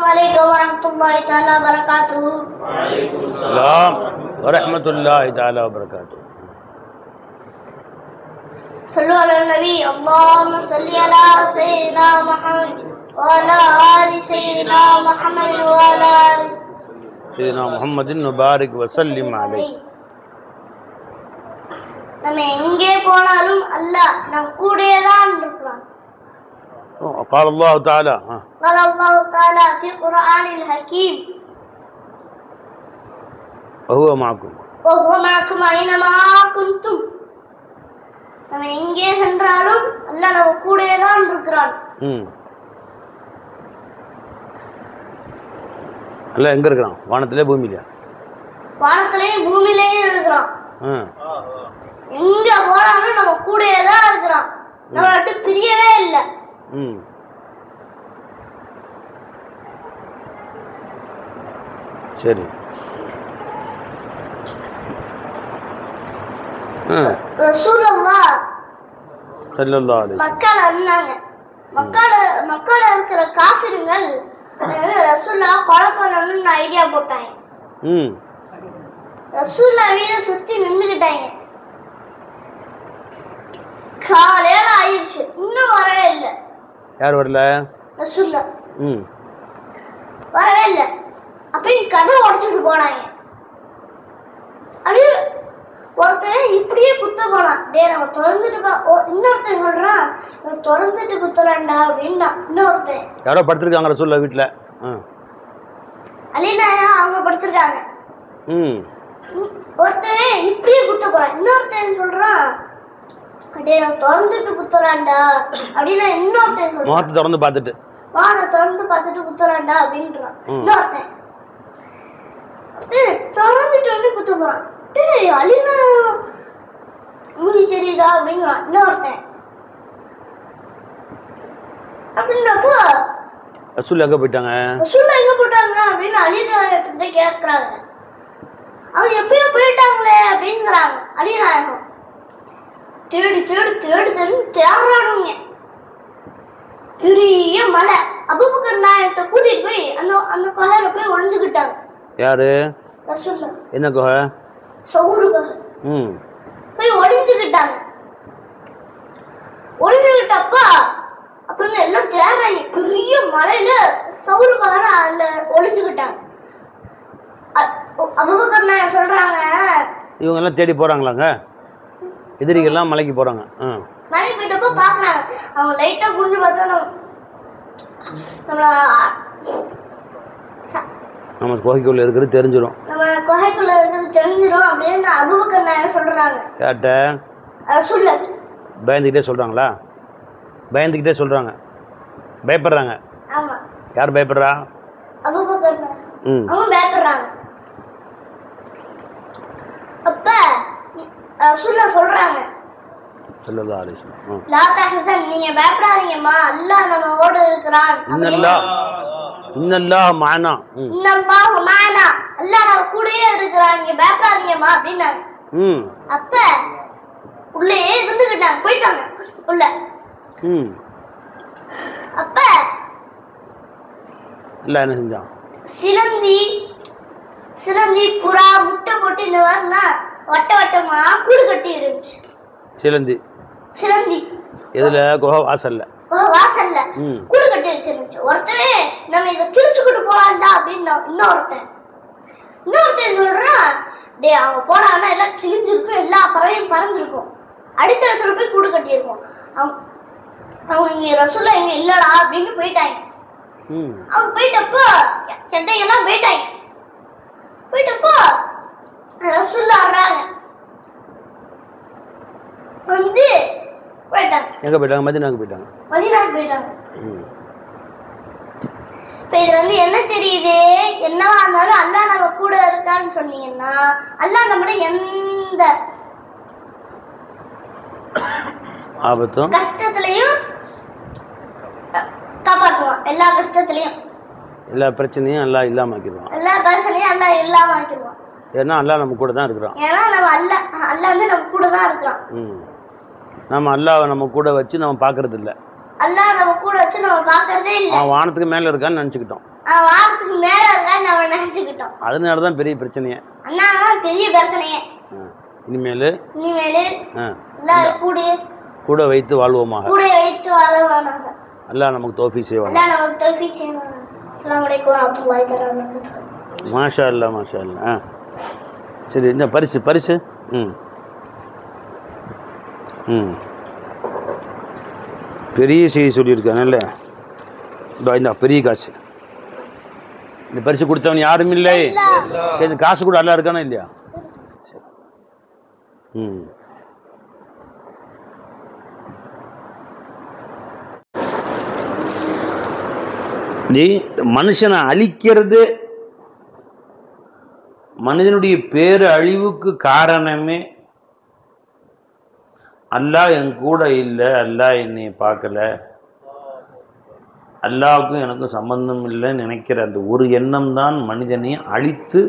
عليكم ورحمة الله تعالى وبركاته. وعليكم السلام ورحمة الله تعالى وبركاته. صلوا على النبي. اللهم صل على سيدنا محمد وعلى آل سيدنا محمد وعلى آل سيدنا محمد وبارك وسلم عليه. நம்ம எங்கே போனாலும் அல்லாஹ் நம் கூடயே தான் இருக்கிறான். قال الله تعالى قال الله تعالى في القرآن الحكيم وهو معكم أينما كنتم. நம்ம எங்கே சென்றாலும் அல்லாஹ் நம்ம கூடயே தான் இருக்கிறான். அல்லாஹ் எங்க இருக்கான்? வானத்திலே பூமியில? வானத்திலேயும் பூமியிலேயும் இருக்கிறான். எங்க போனாலும் நம்ம கூடயே தான் இருக்கிறான். நம்ம விட்டு பிரியவே இல்லை. சரி. ரசூலுல்லாஹ் ஸல்லல்லாஹு அலைஹி மக்கால இருந்தாங்க. மக்கால இருக்கிற காஃபிர்கள் ரசூலுல்லாஹ் கொலை பண்ணணும்னு ஐடியா போட்டாங்க. ரசூலுல்லாஹ் வீட சுத்தி நின்றுக்கிட்டாங்க. காலையில ஆயிடுச்சு, இன்னும் வரவே இல்லை. யார் வரல? ரசூலுல்லாஹ் வரவே இல்லை. அப்பயும் கதை உடைச்சிட்டு போனாங்க. அது ஒருத்தன் இப்படியே குத்த போனான். டே நம்ம திறந்துட்டு இன்னொருத்தன் சொல்றான் திறந்துட்டு குத்துறான்டா அப்படின்னா. இன்னொருத்தன் யாரோ படுத்திருக்காங்க ரசூலுல்லாஹ் வீட்டுல. அலிநாயா அவங்க படுத்திருக்காங்க. ஒருத்தன் இப்படியே குத்த போறான். இன்னொருத்தன் சொல்றான் டே நான் திறந்துட்டு குத்துறான்டா அப்படின்னா. இன்னொருத்தன் சொல்றான் முகத்தை திறந்து பார்த்துட்டு திறந்து பார்த்துட்டு குத்துறான்டா அப்படின்றான். இன்னொருத்தன் திறந்துட்டு வந்து குத்த போறான். டேய் அலினா மூடி சரிடா அப்படிங்கிறான். இன்னொருத்தன் அப்படின்றப்போ ரசூலுல்லாஹ் எங்க போயிட்டாங்க? ரசூலுல்லாஹ் எங்க போயிட்டாங்க அப்படின்னு அலிநாயகத்தை கேட்கறாங்க. அவங்க எப்பயோ போயிட்டாங்களே அப்படிங்கிறாங்க. அலிநாயகம் தேடி தேடி தேடுதன்னு தேடுறானுங்க. பெரிய மலை. அபூபக்கர் நாயகத்தை கூட்டிட்டு போய் அந்த குகையில போய் ஒளிஞ்சுக்கிட்டாங்க. யாரு? ரசூலுல்லாஹ். என்ன குகை? சௌரு குகை. போய் ஒளிஞ்சுக்கிட்டாங்க. ஒளிஞ்சுக்கிட்டப்ப அப்ப எல்லாம் தேடுறாங்க. பெரிய மலையில சௌரு குகைல அதுல ஒளிஞ்சுக்கிட்டாங்க. அபூபக்கர் நாயகம் சொல்றாங்க இவங்க எல்லாம் தேடி போறாங்களாங்க? எதிரிகள்லாம் மலைக்கு போறாங்க. மலைக்கு போயிட்டப்ப பாக்குறாங்க. அவங்க லைட்டா புரிஞ்சு பார்த்தா நம்ம குகைக்குள்ள இருக்கிறது தெரிஞ்சிடும். நம்ம குகைக்குள்ள இருக்கிறது தெரிஞ்சிடும் அப்படின்னு அபூபக்கர் நாயகம் சொல்றாங்க. யார்கிட்ட? ரசூலுல்லாஹ். பயந்துக்கிட்டே சொல்றாங்களா? பயந்துக்கிட்டே சொல்றாங்க, பயப்படுறாங்க. ஆமா. யார் பயப்படுறா? அபூபக்கர் நாயகம். அவங்க பயப்படுறாங்க. அப்ப ரசூலுல்லாஹ் சொல்றாங்க ஸல்லல்லாஹு அலைஹி வஸல்லம் லா தஹஸன், நீங்க பயப்படாதீங்கம்மா, அல்லாஹ் நம்மோட இருக்கிறான். இன்னல்லாஹ் மஅனா, இன்னல்லாஹு மஅனா, அல்லாஹ் நம்ம கூடயே இருக்கிறான், நீங்க பயப்படாதீங்கம்மா அப்படின்னாங்க. அப்ப உள்ளே இருந்துக்கிட்டாங்க, போயிட்டாங்க உள்ள. அப்ப அல்லாஹ் என்ன செஞ்சான்? சிலந்தி புறா முட்டை போட்டு இந்த மாதிரிலாம் வட்ட வட்டமா கூடு கட்டி இருந்துச்சு. சிலந்தி எதுல? குகை வாசல்ல. வாசல்ல கூடு கட்டி வச்சிருந்துச்சு. ஒருத்தவே நம்ம இதை கிழிச்சுக்கிட்டு போலாம்டா அப்படின்னு இன்னொருத்தன் சொல்றான் டே அவங்க போனாங்கன்னா எல்லாம் கிழிஞ்சிருக்கும், எல்லா பறவையும் பறந்துருக்கும், அடுத்தடுத்துல போய் கூடு கட்டி இருக்கும். அவங்க இங்க ரசூலுல்லாஹ் எங்க இல்லடா அப்படின்னு போயிட்டாங்க. அவங்க போயிட்டப்போ சட்டையெல்லாம் போயிட்டப்போ ரசூலுல்லாஹ் வர்றாங்க. வந்து போயிட்டாங்க. எங்க போயிட்டாங்க? மதீனாவுக்கு போயிட்டாங்க. இப்ப இதுல வந்து என்ன தெரியுது? என்னவா இருந்தாலும் அல்லாஹ் நம்ம கூட இருக்கான்னு சொன்னீங்கன்னா அல்லாஹ் நம்மள எந்த ஆபத்தும் கஷ்டத்திலையும் காப்பாற்றுவான். எல்லா கஷ்டத்திலையும் எல்லா பிரச்சனையும் அல்லாஹ் இல்லாம ஆக்கிடுவான். ஏன்னா அல்லாஹ் நம்ம கூட தான் இருக்கிறான். அல்லாஹ் வந்து நம்ம கூட தான் இருக்கிறான். நம்ம அல்லாஹ்வை நம்ம கூட வச்சு நம்ம பார்க்கறது இல்லை. அல்லாஹ் நம்ம கூட வச்சு நம்ம பார்க்கறதே இல்ல. அவன் வானத்துக்கு மேல இருக்கான்னு நினைச்சுக்கிட்டோம். வானத்துக்கு மேல இருக்கான்னு நம்ம நினைச்சுக்கிட்டோம். அதனாலதான் பெரிய பிரச்சனையே. அண்ணா பெரிய பிரச்சனையே. இனிமேலு கூட வைத்து வாழ்வோமாக. கூட வைத்து வாழ்வோமாக. அல்லாஹ் நமக்கு தௌஃபீக் செய்வான். அல்லாஹ் நமக்கு தௌஃபீக் செய்வான். அஸ்ஸலாமு அலைக்கும் வரஹ்மத்துல்லாஹி வபரகாத்துஹு. மாஷா அல்லாஹ் மாஷா அல்லாஹ். சரி, இந்த பரிசு பெரிய செய்தி சொல்லியிருக்கானல்ல, இந்த பெரிய காசு. இந்த பரிசு கொடுத்தவன் யாரும் இல்லை. இந்த காசு கூட அல்லா இருக்கானா இல்லையா? மனுஷனை அழிக்கிறது, மனிதனுடைய பேரு அழிவுக்கு காரணமே அல்லாஹ் என் கூட இல்லை, அல்லாஹ் என்னை பார்க்கல, அல்லாஹ்வுக்கும் எனக்கும் சம்பந்தம் இல்லைன்னு நினைக்கிற அந்த ஒரு எண்ணம் தான் மனிதனை அழித்து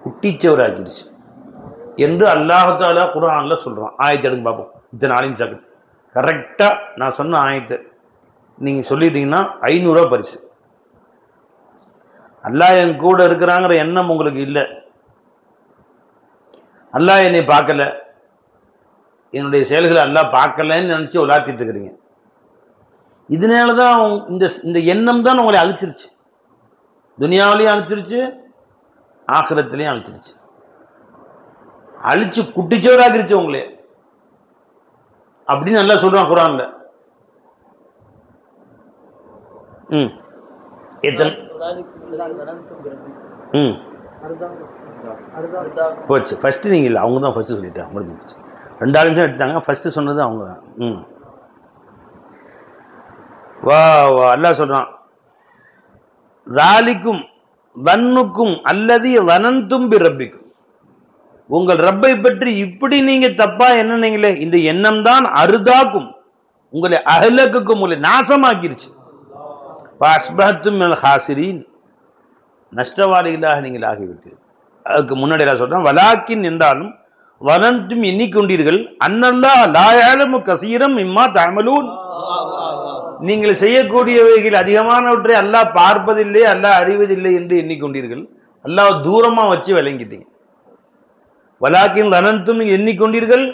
குட்டிச்சவராக்கிடுச்சு என்று அல்லாஹ் தஆலா குர்ஆன்ல சொல்கிறான். ஆயத்தை எடுங்க பார்ப்போம். இத்தனை ஆலிம் சாக்கு கரெக்டாக நான் சொன்ன ஆயத்தை நீங்கள் சொல்லிட்டீங்கன்னா 500 ரூபா பரிசு. அல்லாஹ் என் கூட இருக்கிறாங்கிற எண்ணம் உங்களுக்கு இல்லை, அல்லாஹ் என்னை பார்க்கல, என்னுடைய செயல்களை அல்லாஹ் பார்க்கலன்னு நினச்சி உலாத்திட்டு இருக்கிறீங்க. இதனால தான் இந்த எண்ணம் தான் உங்களை அழிச்சிருச்சு. துனியாவிலையும் அழிச்சிருச்சு, ஆகிரத்திலையும் அழிச்சிருச்சு. அழிச்சு குட்டிச்சவராக்கிருச்சு உங்களே அப்படின்னு நல்லா சொல்றான் குர்ஆன்ல. போச்சு. ஃபர்ஸ்ட் நீங்க இல்லை, அவங்க தான் ஃபர்ஸ்ட் சொல்லிட்டாங்க, முடிஞ்சு போச்சு. 2 நிமிஷம் எடுத்தாங்க, ஃபர்ஸ்ட் சொன்னது அவங்க தான். வா வா அல்லாஹ் சொல்றான், ذَلِكُمْ ظَنُّكُمْ الَّذِي ظَنَنْتُمْ بِرَبِّكُمْ. உங்கள் ரப்பை பற்றி இப்படி நீங்க தப்பா என்னன்னீங்களே, இந்த எண்ணம் தான் அருதாக்கும், உங்களை அஹ்லக்குக்கும், உங்களை நாசமாக்கிருச்சு. ஃபஅஸ்பஹ்தும் மினல் ஹாசிரீன், நஷ்டவாளிகளாக நீங்கள் ஆகிவிட்டீர்கள். அதுக்கு முன்னாடி எல்லாம் சொல்றேன், வலாக்கின் என்றாலும் வனந்தும் எண்ணிக்கொண்டீர்கள், அன்னல்லாஹ் லா யஅலமு கஸீரம் மிம்மா தஅமலூன், நீங்கள் செய்யக்கூடியவைகள் அதிகமானவற்றை அல்லாஹ் பார்ப்பதில்லை, அல்லாஹ் அறிவதில்லை என்று எண்ணிக்கொண்டீர்கள். அல்லாஹ் தூரமா வச்சு விளங்கிட்டீங்க. வலாக்கின் வனந்தும் எண்ணிக்கொண்டீர்கள்,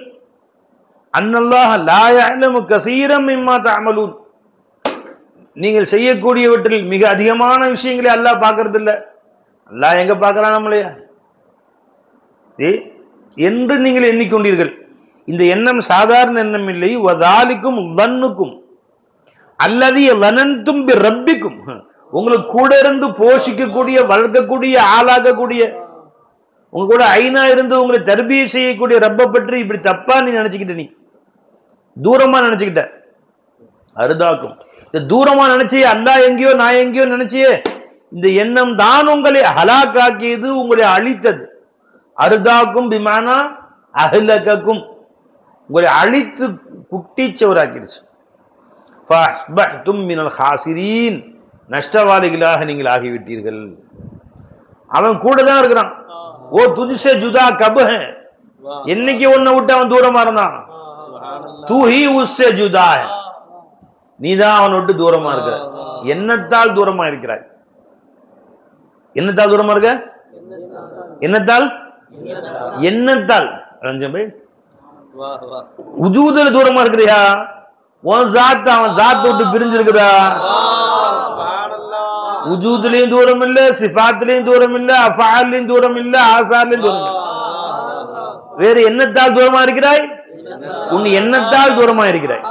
அன்னல்லாஹ் லா யஅலமு கஸீரம் மிம்மா தஅமலூன், நீங்கள் செய்யக்கூடியவற்றில் மிக அதிகமான விஷயங்களை அல்லாஹ் பார்க்கறது இல்லை. அல்லாஹ் எங்க பார்க்கறான் நம்மளையா என்று நீங்கள் எண்ணிக்கொண்டீர்கள். இந்த எண்ணம் சாதாரண எண்ணம் இல்லை. வதாலிக்கும் வன்னுக்கும் அல்லது லனந்தும் ரப்பிக்கும், உங்களுக்கு கூட இருந்து போஷிக்கக்கூடிய, வளர்க்கக்கூடிய, ஆளாக்கக்கூடிய, உங்க கூட ஐநா இருந்து உங்களை தர்பியை செய்யக்கூடிய ரப்பை பற்றி இப்படி தப்பா நீ நினைச்சுக்கிட்ட, நீ தூரமா நினைச்சுக்கிட்ட. அருதாக்கும், இந்த தூரமா நினைச்சியே, அல்லாஹ் எங்கேயோ நான் எங்கேயோ நினைச்சியே, இந்த எண்ணம் தான் உங்களை ஹலாக்காக்கியது, உங்களை அழித்தது. அருதாக்கும் பிமானா அஹ்லகக்கும், உங்களை அழித்து குட்டிச்சவராக்கிடுச்சு. ஃபஅஸ்பஹ்தும் மினல் ஹாசிரீன், நஷ்டவாளிகளாக நீங்கள் ஆகிவிட்டீர்கள். அவன் கூட தான் இருக்கிறான். ஓ துஜ்சே ஜுதா கப் ஹை, என்னைக்கு உன்னை விட்டு அவன் தூரமா இருந்தான். தூ ஹி உஸ்ஸே ஜுதா ஹை, நீதான் அவனை விட்டு தூரமா இருக்கிற. எண்ணத்தால் தூரமா இருக்கிறாய். என்னத்தால் தூரமா இருக்க? என்னத்தால்? எண்ணத்தால். உஜூதுல தூரமா இருக்கிறியா? உன் ஜாத் அவன் ஜாத் விட்டு பிரிஞ்சிருக்குதா? உஜூதுலயும் தூரம் இல்ல, சிஃபாத்திலையும் தூரம் இல்ல, அஃஆல்லையும் தூரம் இல்ல, ஆசார்லையும் தூரம் இல்ல. வேற எண்ணத்தால் தூரமா இருக்கிறாய்? உன் எண்ணத்தால் தூரமா இருக்கிறாய்.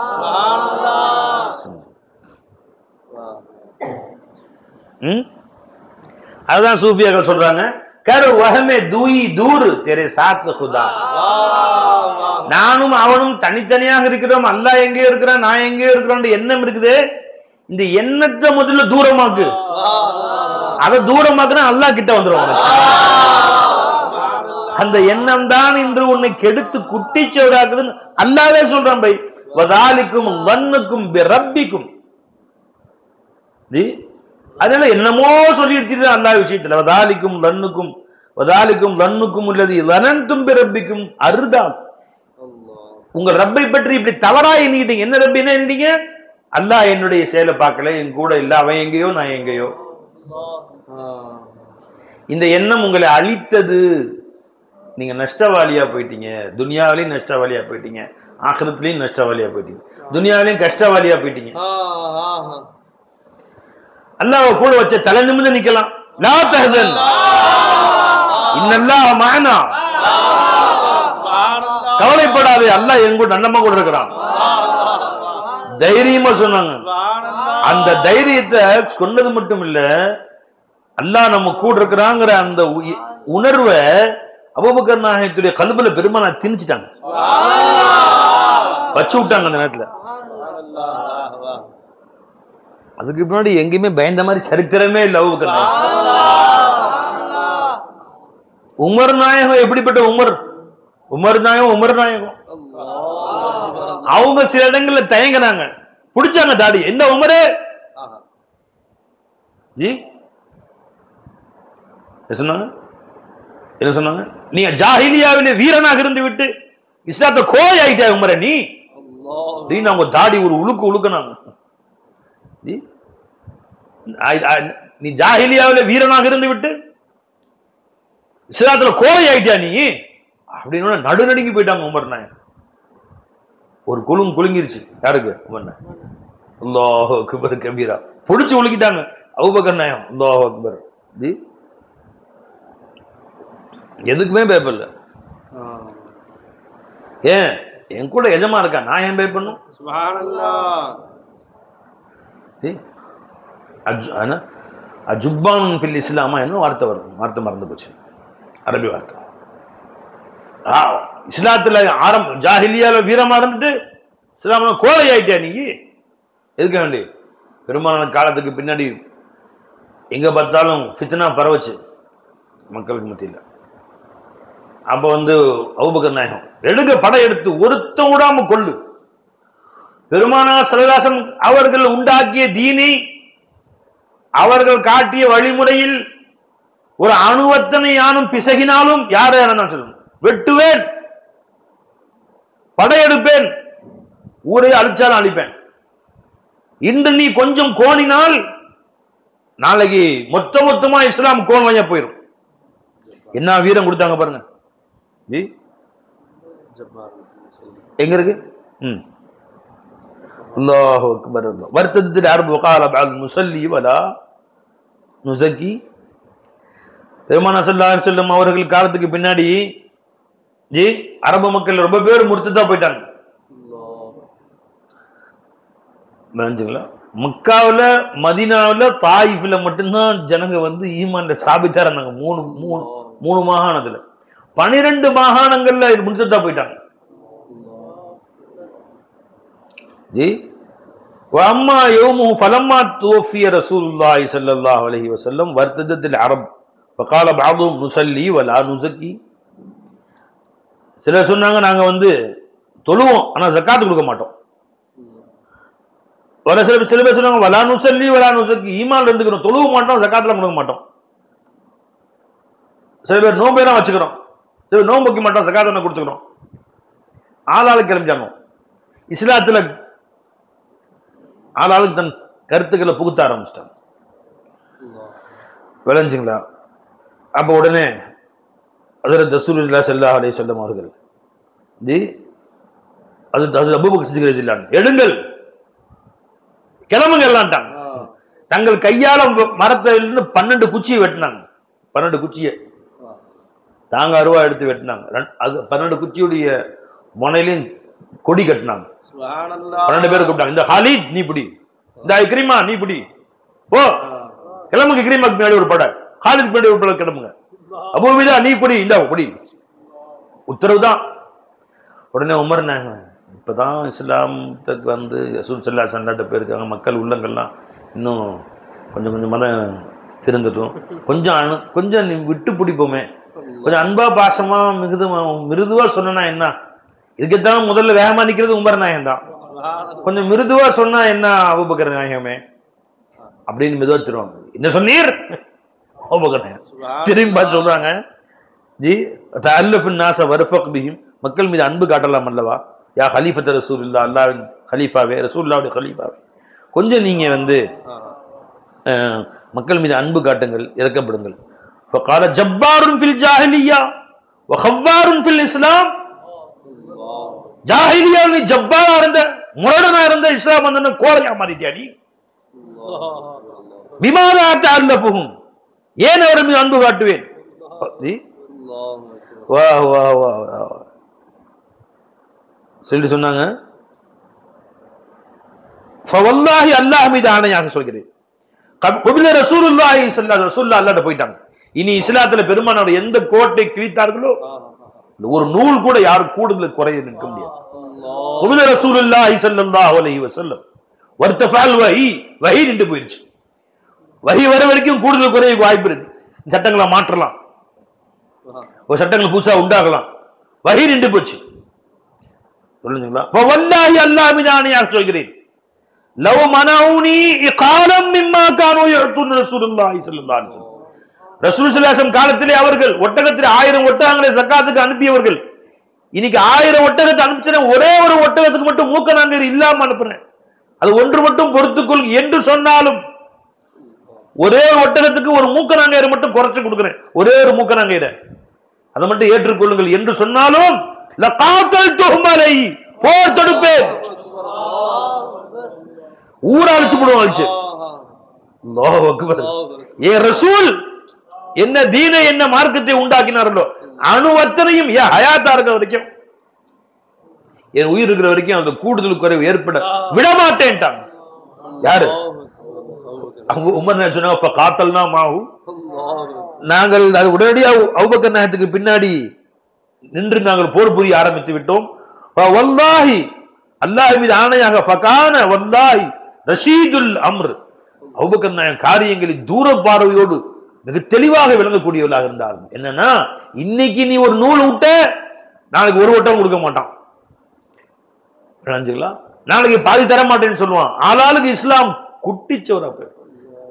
அதுதான் சூஃபியாக்கள் சொல்றாங்க, கர் வஹமே தூயி தூர் தெரே சாத் खुदा. நானும் அவனும் தனித்தனியாக இருக்கிறோம், அல்லாஹ் எங்கேயோ இருக்கிறான், நான் எங்கேயோ இருக்கிறோம் எண்ணம் இருக்குது. இந்த எண்ணத்தை முதல்ல தூரமாக்கு, அதை தூரமாக்குனா அல்லாஹ் கிட்ட வந்துடும். அந்த எண்ணம் தான் இன்று உன்னை கெடுத்து குட்டிச்சவராக்குதுன்னு அல்லாஹ்வே சொல்றான். பை வதாலிக்கும் வன்னுக்கும் பிரப்பிக்கும், அதனால என்னமோ சொல்லி எடுத்துட்டு அல்லாஹ் விஷயத்துல வதாலிக்கும் லன்னுக்கும் வதாலிக்கும் லன்னுக்கும் உள்ளது லனந்தும் பிரப்பிக்கும் அருதா. உங்க ரப்பை பற்றி இப்படி தவறா எண்ணிக்கிட்டீங்க. என்ன ரப்பி என்ன எண்ணிட்டீங்க? அல்லாஹ் என்னுடைய செயலை பார்க்கல, என் கூட இல்ல, அவன் எங்கேயோ நான் எங்கேயோ. இந்த எண்ணம் உங்களை அழித்தது. நீங்க நஷ்டவாளியா போயிட்டீங்க, துனியாவிலையும் நஷ்டவாளியா போயிட்டீங்க, ஆகிரத்திலையும் நஷ்டவாளியா போயிட்டீங்க, துனியாவிலையும் கஷ்டவாளியா போயிட்டீங்க. அல்லாஹ் கூட வச்ச தலை நிமிர்ந்து நிக்கலாம். லா தஹசன் இன்னல்லாஹ் மஅனா, கவலைப்படாதே, அல்லாஹ் எங்க கூட நல்லமா கூட இருக்கிறான். தைரியமா சொன்னாங்க. அந்த தைரியத்தை கொண்டது மட்டும் இல்ல, அல்லாஹ் நம்ம கூட இருக்கிறாங்கிற அந்த உணர்வை அபூபக்கர் நாயகத்துடைய கல்புல பெருமானா திணிச்சிட்டாங்க, வச்சு விட்டாங்க அந்த நேரத்துல. அதுக்கு முன்னாடி எங்கேயுமே பயந்த மாதிரி சரித்திரமே இல்லை அபூபக்கர் நாயகம். உமர் நாயகம் எப்படிப்பட்ட உமர் நாயகம் அவங்க சில இடங்கள்ல தயங்கினாங்க, பிடிச்சாங்க தாடி. என்ன உமரே ஜி என்ன சொன்னாங்க? நீ ஜாஹிலியாவிலே வீரனாக இருந்து விட்டு இஸ்லாத்தை கோய் ஆயிட்டா உமரே நீ. அவங்க தாடி ஒரு உழுக்குனாங்க. நீ ஜாஹிலியாவிலே வீரனாக இருந்து விட்டு இஸ்லாத்துல கோய் ஆயிட்டா நீ அப்படின்னு நடுநடுங்கி போயிட்டாங்க உமர் நாயகம். ஒரு குலுங்கிருச்சு. யாருக்கு? உமர் நாயகம். அல்லாஹு அக்பர் கபீரா பொடிச்சு உலுக்கிட்டாங்க அபூபக்கர் நாயகம். அல்லாஹு அக்பர். எதுக்குமே பயப்படல. ஏன்? என் கூட எஜமா இருக்கா, நான் ஏன் பயப்படணும்? அஜுப்பான் ஃபில் இஸ்லாமா என்ன வார்த்தை வரும், வார்த்தை மறந்து போச்சு, அரபி வார்த்தை. இஸ்லாத்துல ஜாஹிலியால வீரமா இருந்துட்டு இஸ்லாம கோழை ஆயிட்டியா நீ? எதுக்க வேண்டி? பெரும்பாலான காலத்துக்கு பின்னாடி எங்க பார்த்தாலும் ஃபித்னா பரவச்சு மக்களுக்கு மத்தியில். அப்ப அபூபக்கர் நாயகம் எடுக்க படம் எடுத்து ஒருத்த விடாம கொள்ளு. பெருமானார் ஸல்லல்லாஹு அலைஹி வஸல்லம் அவர்கள் உண்டாக்கிய தீனை, அவர்கள் காட்டிய வழிமுறையில் ஒரு அணுவத்தனை யானும் பிசகினாலும் யாரை நான் சொல்லணும், வெட்டுவேன், படையெடுப்பேன், ஊரை அழிச்சாலும் அழிப்பேன். இன்று நீ கொஞ்சம் கோணினால் நாளைக்கு மொத்தமா இஸ்லாம் கோன் வழியா போயிடும். என்ன வீரம் கொடுத்தாங்க பாருங்க. எங்க இருக்கு? அல்லாஹு அக்பர். வர்த்தத்தில் அரபு வகால பஅல் முஸல்லி வலா நுஸக்கி. பெருமானார் ஸல்லல்லாஹு அலைஹி வஸல்லம் அவர்கள் காலத்துக்கு பின்னாடி அரபு மக்கள் ரொம்ப பேர் முர்த்ததா போயிட்டாங்க. மக்காவில், மதீனாவில், தாயிஃப்ல மட்டும்தான் ஜனங்க ஈமான்ல சாபித்தா இருந்தாங்க. மூணு மாகாணத்துல 12 மாகாணங்கள்ல முர்த்ததா போயிட்டாங்க. அம்மா யௌமுஹு ஃபலம்மா துவஃபிய ரசூலுல்லாஹி ஸல்லல்லாஹு அலைஹி வஸல்லம் வர்த்ததத்தில் அரப் ஃபகால பஅதுஹும் நுஸல்லி வலா நுஸக்கி. சிலர் சொன்னாங்க நாங்க தொழுவோம் ஆனா ஜகாத் கொடுக்க மாட்டோம். சில பேர் சொன்னாங்க வலா நுஸல்லி வலா நுஸக்கி, ஈமான் இருந்துக்கிறோம், தொழுவ மாட்டோம், ஜகாத்லாம் கொடுக்க மாட்டோம். சில பேர் நோம்பேலாம் வச்சுக்கிறோம், சில பேர் நோம்பு வைக்க மாட்டோம், ஜகாத் கொடுத்துக்கிறோம். ஆளாளுக்கு கிளம்பிச்சாங்க. இஸ்லாத்துல ஆளாளுக்கு தன் கருத்துக்களை புகுத்த ஆரம்பிச்சிட்டாங்க. விளைஞ்சுங்களா? அப்ப உடனே ஹஜ்ரத் ரசூலுல்லாஹி ஸல்லல்லாஹு அலைஹி வஸல்லம் அவர்கள் அது அபூபக்கர் சித்திக் ரலியல்லாஹு அன்ஹு எடுங்கள், கிளம்புங்க எல்லாம். தங்கள் கையால மரத்தை 12 குச்சியை வெட்டினாங்க. 12 குச்சியை தாங்க அருவா எடுத்து வெட்டினாங்க. அது 12 குச்சியுடைய முனையிலையும் கொடி கட்டினாங்க. 12 பேர் கூப்பிட்டாங்க. இந்த ஹாலித் நீ பிடி, இந்த இக்ரிமா நீ பிடி, போ கிளம்புங்க. இக்ரிமாக்கு பின்னாடி ஒரு படை, ஹாலித் பின்னாடி ஒரு படை, கிளம்புங்க. அபூபிதா நீ பிடி, இந்த பிடி, உத்தரவு தான். உடனே உமர் நாயகம் இப்பதான் இஸ்லாமத்துக்கு ரசூல் ஸல்லல்லாஹு அலைஹி வஸல்லம் போயிருக்காங்க, மக்கள் உள்ளங்கள்லாம் இன்னும் கொஞ்சம் மனம் திருந்தட்டும், கொஞ்சம் நீ விட்டு பிடிப்போமே, கொஞ்சம் அன்பா பாசமா மிருதுவா சொன்னா என்ன? இதுக்குத்தான் முதல்ல வேகமா நிக்கிறது உமர் நாயகம் தான். கொஞ்சம் மிருதுவா சொன்னா என்ன அபூபக்கர் நாயகமே அப்படின்னு மெதுவா திருவாங்க. என்ன சொன்னீர்? அபூபக்கர் நாயகம் திரும்பி சொல்றாங்க, தஅல்லஃபுன் நாஸ வர்ஃபக் பிஹிம், மக்கள் மீது அன்பு காட்டலாம் அல்லவா? யா ஹலீஃபத் ரசூலுல்லாஹ், அல்லாஹ்வின் ஹலீஃபாவே, ரசூலுல்லாஹ்வுடைய ஹலீஃபாவே, கொஞ்சம் நீங்க வந்து மக்கள் மீது அன்பு காட்டுங்கள், இறக்கப்படுங்கள். فقال جبار في الجاهليه وخوار في الاسلام. ஜாஹிலியா நீ ஜப்பாரா இருந்த, முரடனா இருந்த, இஸ்லாம் வந்தன கோழையா மாறிட்டியா நீ? பிமாலா தஅல்லஃபுஹும், ஏன் அவர் மீது அன்பு காட்டுவேன்? வா வா வா சொல்லி சொன்னாங்க. ஃபவல்லாஹி, அல்லாஹ் மீது ஆணையாக சொல்கிறேன், கபில ரசூலுல்லாஹி ஸல்லல்லாஹு அலைஹி வஸல்லம் அல்லாஹ்ட்ட போயிட்டாங்க. இனி இஸ்லாத்துல பெருமானோட எந்த கோட்டை கிழித்தார்களோ ஒரு நூல் கூட யாரும் கூடுதல் குறைய நிற்க முடியாது. கபில ரசூலுல்லாஹி ஸல்லல்லாஹு அலைஹி வஸல்லம் வர்தஃபல் வஹி, வஹி நின்று போயிடுச்சு. வஹி வர வரைக்கும் கூடுதல் குறைய வாய்ப்பு இருக்கு. சட்டங்களை மாற்றலாம், ஒரு சட்டங்கள் புதுசா உண்டாகலாம். வஹி நின்று போச்சு. சொல்லுங்களா? ஃபவல்லாஹி, அல்லாஹ் மீது ஆணையாக சொல்கிறேன், லவ் மனஊனி இகாலம் மிம்மா கானூ யஅதுன் ரசூலுல்லாஹி ஸல்லல்லாஹு அலைஹி வஸல்லம். ரசூல் ஸல்லல்லாஹு அலைஹி வஸல்லம் காலத்திலே அவர்கள் ஒட்டகத்தில் 1000 ஒட்டகங்களை ஜகாத்துக்கு அனுப்பியவர்கள். இன்னைக்கு 1000 ஒட்டகத்தை அனுப்பிச்சேன், ஒரே ஒரு ஒட்டகத்துக்கு மட்டும் மூக்க நாங்கர் இல்லாம அனுப்புறேன், அது ஒன்று மட்டும் பொறுத்துக்கொள் என்று சொன்னாலும் ஒரே ஒரு ஒட்டகத்துக்கு ஒரு மூக்க நாங்கரை மட்டும் குறைச்சு கொடுக்கிறேன், ஒரே ஒரு மூக்க நாங்கரை அதை மட்டும் ஏற்றுக்கொள்ளுங்கள் என்று சொன்னாலும் லகாத்தல்துஹும் அலைஹி, போர் தொடுப்பேன். ஊரா அழிச்சு போடுவோம், அழிச்சு. அல்லாஹு அக்பர். ஏ ரசூல் என்ன தீனை, என்ன மார்க்கத்தை உண்டாக்கினார்களோ அணு அத்தனையும் ஏன் ஹயாத்தா இருக்கிற வரைக்கும், என் உயிர் இருக்கிற வரைக்கும் அந்த கூடுதல் குறைவு ஏற்பட விடமாட்டேன்ட்டாங்க. யாரு? உமர் சொன்னாங்க, காத்தல்னா மாஹு, நாங்கள் அது உடனடியாக அபூபக்கர் நாயகத்துக்கு பின்னாடி நின்று நாங்கள் போர் புரிய ஆரம்பித்து விட்டோம். வல்லாஹி, அல்லாஹ் மீது ஆணையாக, ஃபகான வல்லாஹி ரஷீதுல் அம்ர், அபூபக்கர் நாயகம் காரியங்களில் தூர பார்வையோடு மிக தெளிவாக விளங்கக்கூடியவர்களாக இருந்தார்கள். என்னன்னா, இன்னைக்கு நீ ஒரு நூல் விட்ட நாளைக்கு ஒரு வட்டம் கொடுக்க மாட்டான், நாளைக்கு பாதி தர மாட்டேன்னு சொல்லுவான். ஆளாளுக்கு இஸ்லாம் குட்டிச்சோரா போய்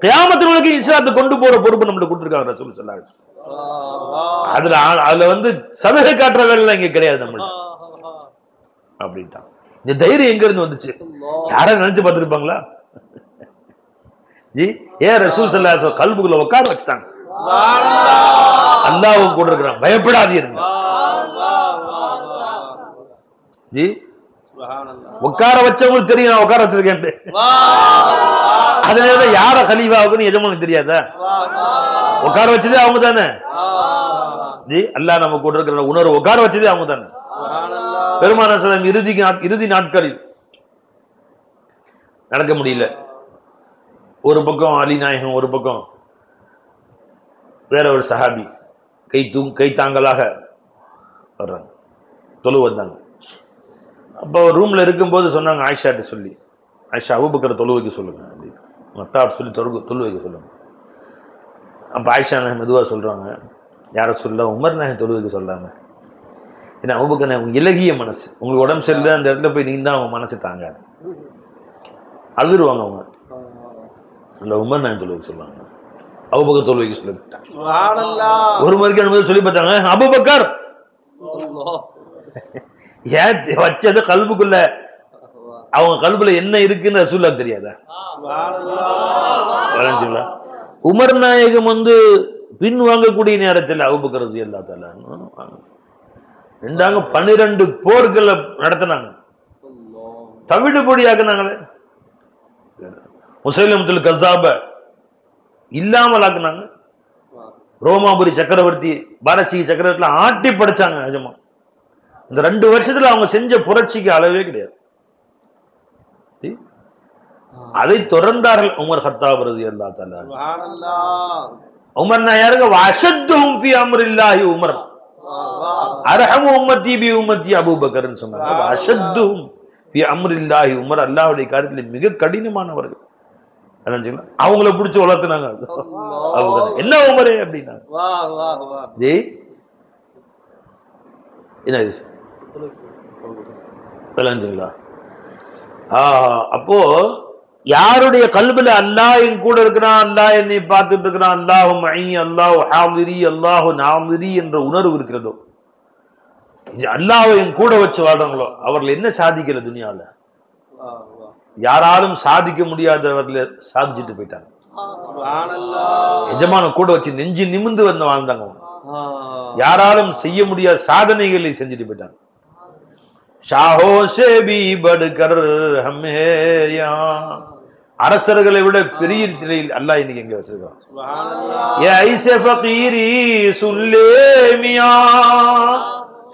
கியாமத்துக்கு இஸ்லாத்தை கொண்டு போற பொறுப்பு நம்மளுக்கு கொடுத்துருக்காங்க ரசூல் ஸல்லல்லாஹு அலைஹி வஸல்லம். அதுல வந்து சலுகை காட்டுற வேலை இங்க கிடையாது நம்மளுக்கு அப்படின்ட்டான். இந்த தைரியம் எங்க இருந்து வந்துச்சு? யாரும் நினைச்சு பார்த்திருப்பாங்களா? ஜி, ஏன் ரசூல் ஸல்லல்லாஹு அலைஹி வஸல்லம் கல்புக்குள்ள உட்கார வச்சுட்டாங்க. அல்லாஹ் கூட இருக்கிறான், பயப்படாதீங்க. ஜி, உட்கார வச்சவங்களுக்கு தெரியும் நான் உட்கார வச்சிருக்கேன். அதனால யார கலீஃபாவுக்குன்னு எஜமானுக்கு தெரியாதா? உட்கார வச்சதே அவங்க தானே. ஜி, அல்லாஹ் நம்ம கூட இருக்கிற உணர்வு உட்கார வச்சதே அவங்க தானே. பெருமானார் ஸல்லல்லாஹு அலைஹி இறுதி நாட்களில் நடக்க முடியல. ஒரு பக்கம் அலி நாயகம், ஒரு பக்கம் வேற ஒரு சஹாபி கை தாங்கலாக வர்றாங்க, தொழு வந்தாங்க. அப்போ ரூம்ல இருக்கும்போது சொன்னாங்க ஆயிஷாட்ட சொல்லி, ஆயிஷா அபூபக்கரை தொழு வைக்க சொல்லுங்க அப்படின்னு மத்தாட்ட சொல்லி தொழு வைக்க சொல்லுங்க. அப்போ ஆயிஷா நாயகம் மெதுவாக சொல்றாங்க, யாரை சொல்ல உமர் நாயகம் தொழு வைக்க சொல்லாங்க. ஏன்னா அபூபக்கர் நாயகம் இலகிய மனசு, உங்களுக்கு உடம்பு சரியில்லை அந்த இடத்துல போய் நீங்க தான் அவங்க மனசு தாங்காது, அழுதுருவாங்க அவங்க. இல்லை உமர் நாயகம் தொழு வைக்க சொல்லுவாங்க, அபூபக்கர் தொழு வைக்க சொல்லிட்டாங்க. ஒரு மறுக்க சொல்லி பார்த்தாங்க, அபூபக்கர் ஏன் வச்சது கல்புக்குள்ள, அவங்க கல்புல என்ன இருக்குன்னு ரசூலுல்லாஹ் தெரியாதா? உமர் நாயகம் வந்து பின் வாங்கக்கூடிய நேரத்தில் அபூபக்கர் ரலியல்லாஹு தஆலா ரெண்டாங்க 12 போர்களை நடத்தினாங்க, தவிடுபொடியாக்குனாங்களே. முஸைலமத்துல் கஸ்ஸாப இல்லாமல் ஆக்குனாங்க. ரோமாபுரி சக்கரவர்த்தி, பாரசீக சக்கரவர்த்தில ஆட்டி படைச்சாங்க நிஜமா. இந்த 2 வருஷத்துல அவங்க செஞ்ச புரட்சிக்கு அளவே கிடையாது. அதை தொடர்ந்தார்கள் உமர் கத்தாப் ரலியல்லாஹு தஆலா. உமர் நாயகம் வஅஷத்துஹும் ஃபீ அம்ரில்லாஹி உமர் அர்ஹமு உம்மத்தி பி உம்மத்தி அபூபக்கர்னு சொன்னாங்க. வஅஷத்துஹும் ஃபீ அம்ரில்லாஹி உமர், அல்லாஹ்வுடைய காரியத்தில் மிக கடினமானவர்கள். அவங்கள பிடிச்சு வளர்த்துனாங்க. என்ன உமரே அப்படின்னா அப்போ யாருடைய கல்புல அல்லாஹ் என் கூட இருக்கிறான், அல்லாஹ் என்னை பார்த்துட்டு இருக்கிறான், அல்லாஹு மஇ, அல்லாஹு ஹாதிரி, அல்லாஹு நாதிரி என்ற உணர்வு இருக்கிறதோ, அல்லாஹ்வை என் கூட வச்சு வாழ்றாங்களோ, அவர்கள் என்ன சாதிக்கல துனியால? யாராலும் சாதிக்க முடியாதவர்ல சாதிச்சுட்டு போயிட்டாங்க. எஜமான கூட வச்சு நெஞ்சு நிமிந்து வந்து வாழ்ந்தாங்க. யாராலும் செய்ய முடியாத சாதனைகளை செஞ்சுட்டு போயிட்டாங்க. ஷாஹோ சே பி படுகர் ஹம்ஹே யா, அரசர்களை விட பெரிய நிலையில் அல்லாஹ் இன்னைக்கு எங்க வச்சிருக்கான். ஏ ஐஸே ஃபகீரி சுல்லே மியா,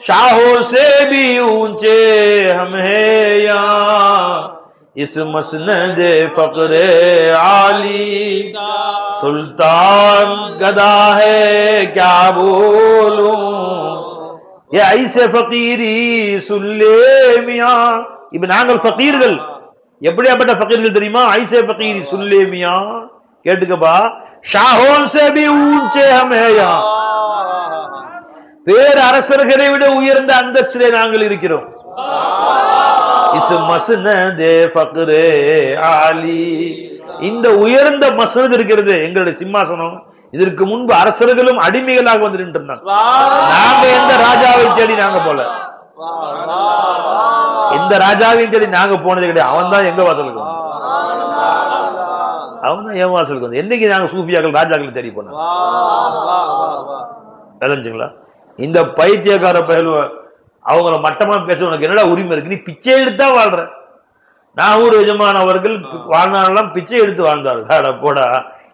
शाहों से भी ऊंचे हम है यहाँ, इस मसनद फक्रे आली सुल्तान गदा है क्या बोलूं, ये ऐसे फकीरी सुल्ले मियां. இப்ப நாங்கள் ஃபகீர்கள், எப்படியாப்பட்ட ஃபகீர்கள் தெரியுமா? ஐஸே ஃபகீரி சுல்லே மியா, கேட்டுக்கப்பா. ஷாஹோன் சே பி ஊஞ்சே ஹம் ஹே யஹாं, வேறு அரசர்களை விட உயர்ந்த அந்தஸ்திலே நாங்கள் இருக்கிறோம். இஸ் மஸ்னதே ஃபக்ரே ஆலி, இந்த உயர்ந்த மஸ்னத் இருக்கிறது எங்களுடைய சிம்மாசனம். இதற்கு முன்பு அரசர்களும் அடிமைகளாக வந்து நின்று இருந்தாங்க. நாங்க எந்த ராஜாவை தேடி நாங்க போல, எந்த ராஜாவையும் தேடி நாங்க போனது கிடையாது. அவன் தான் எங்க வாசலுக்கு, அவன் தான் என் வாசலுக்கு வந்து. என்னைக்கு நாங்க சூஃபியாக்கள் ராஜாக்களை தேடி போனோம்? தெரிஞ்சுங்களா? இந்த பைத்தியக்கார பயல் அவங்கள மட்டமா பேச உனக்கு என்னடா உரிமை இருக்கு? நீ பிச்சை எடுத்தா வாழ்ற. நாகூர் எஜமான் அவர்கள் வாழ்நாளெல்லாம் பிச்சை எடுத்து வாழ்ந்தார்கள். போடா,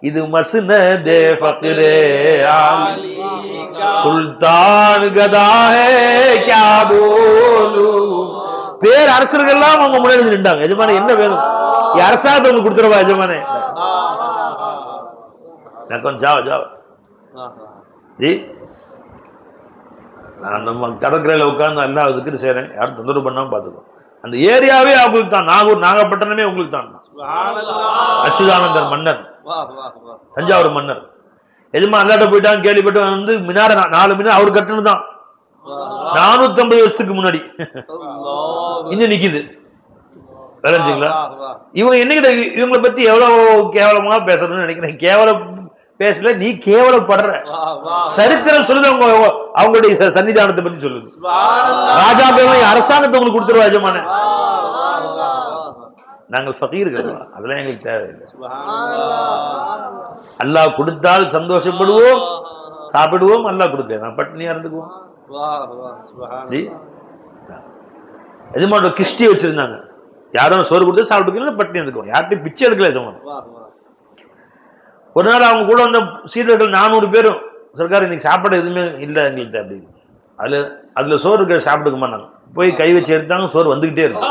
இது மஸ்னதே ஃபக்ரே ஆலி சுல்தான் கதா ஹே கியா போலு. பேர் அரசர்கள்லாம் அவங்க முன்னாடி நின்றாங்க. எஜமானே என்ன வேணும்? அரசாங்கத்தை உங்களுக்கு கொடுத்துருவா எஜமானே, ஜாவ ஜாவ ஜி. நான் நம்ம கடற்கரையில் உட்கார்ந்து அல்லா அதுக்கு செய்றேன், யாரும் தொந்தரவு பண்ணாம பார்த்துக்கோ. அந்த ஏரியாவே அவங்களுக்கு தான். நாகூர் நாகப்பட்டினமே உங்களுக்கு தான். அச்சுதானந்தர் மன்னர், தஞ்சாவூர் மன்னர் எஜமா அல்லாட்ட போயிட்டாங்க, கேள்விப்பட்டு வந்து மினார 4 மினார் அவர் கட்டணும் தான். 450 வருஷத்துக்கு முன்னாடி இன்னும் நிக்குது. தெரிஞ்சுங்களா? இவங்க என்னகிட்ட இவங்களை பத்தி எவ்வளவு கேவலமா பேசணும்னு நினைக்கிறேன். கேவலம் பேசல, நீ கேவலப்படுற. சரித்திரம் சொல்லுது, அவங்களுடைய சன்னிதானத்தை பத்தி சொல்லுது. ராஜா அரசாங்கத்தை உங்களுக்கு கொடுத்துருவா எஜமான. நாங்கள் ஃபகீர்கள், அதெல்லாம் எங்களுக்கு தேவையில்லை. அல்லாஹ் கொடுத்தால் சந்தோஷப்படுவோம், சாப்பிடுவோம். அல்லாஹ் கொடுக்க நான் பட்டினியா இருந்துக்குவோம். எஜமான கிஷ்டி வச்சிருந்தாங்க, யாரும் சோறு கொடுத்து சாப்பிட்டு பட்டினி இருந்துக்குவோம். யார்கிட்டையும் பிச்சை எடுக்கல எஜமான. ஒரு நாள் அவங்க கூட வந்த சீடர்கள் 400 பேரும், சர்க்கார் இன்னைக்கு சாப்பாடு எதுவுமே இல்லை எங்கள்கிட்ட அப்படின்னு. அதுல சோறு இருக்க சாப்பிட்டுக்குமா நாங்க போய் கை வச்சு எடுத்தாங்க, சோறு வந்துகிட்டே இருக்கு.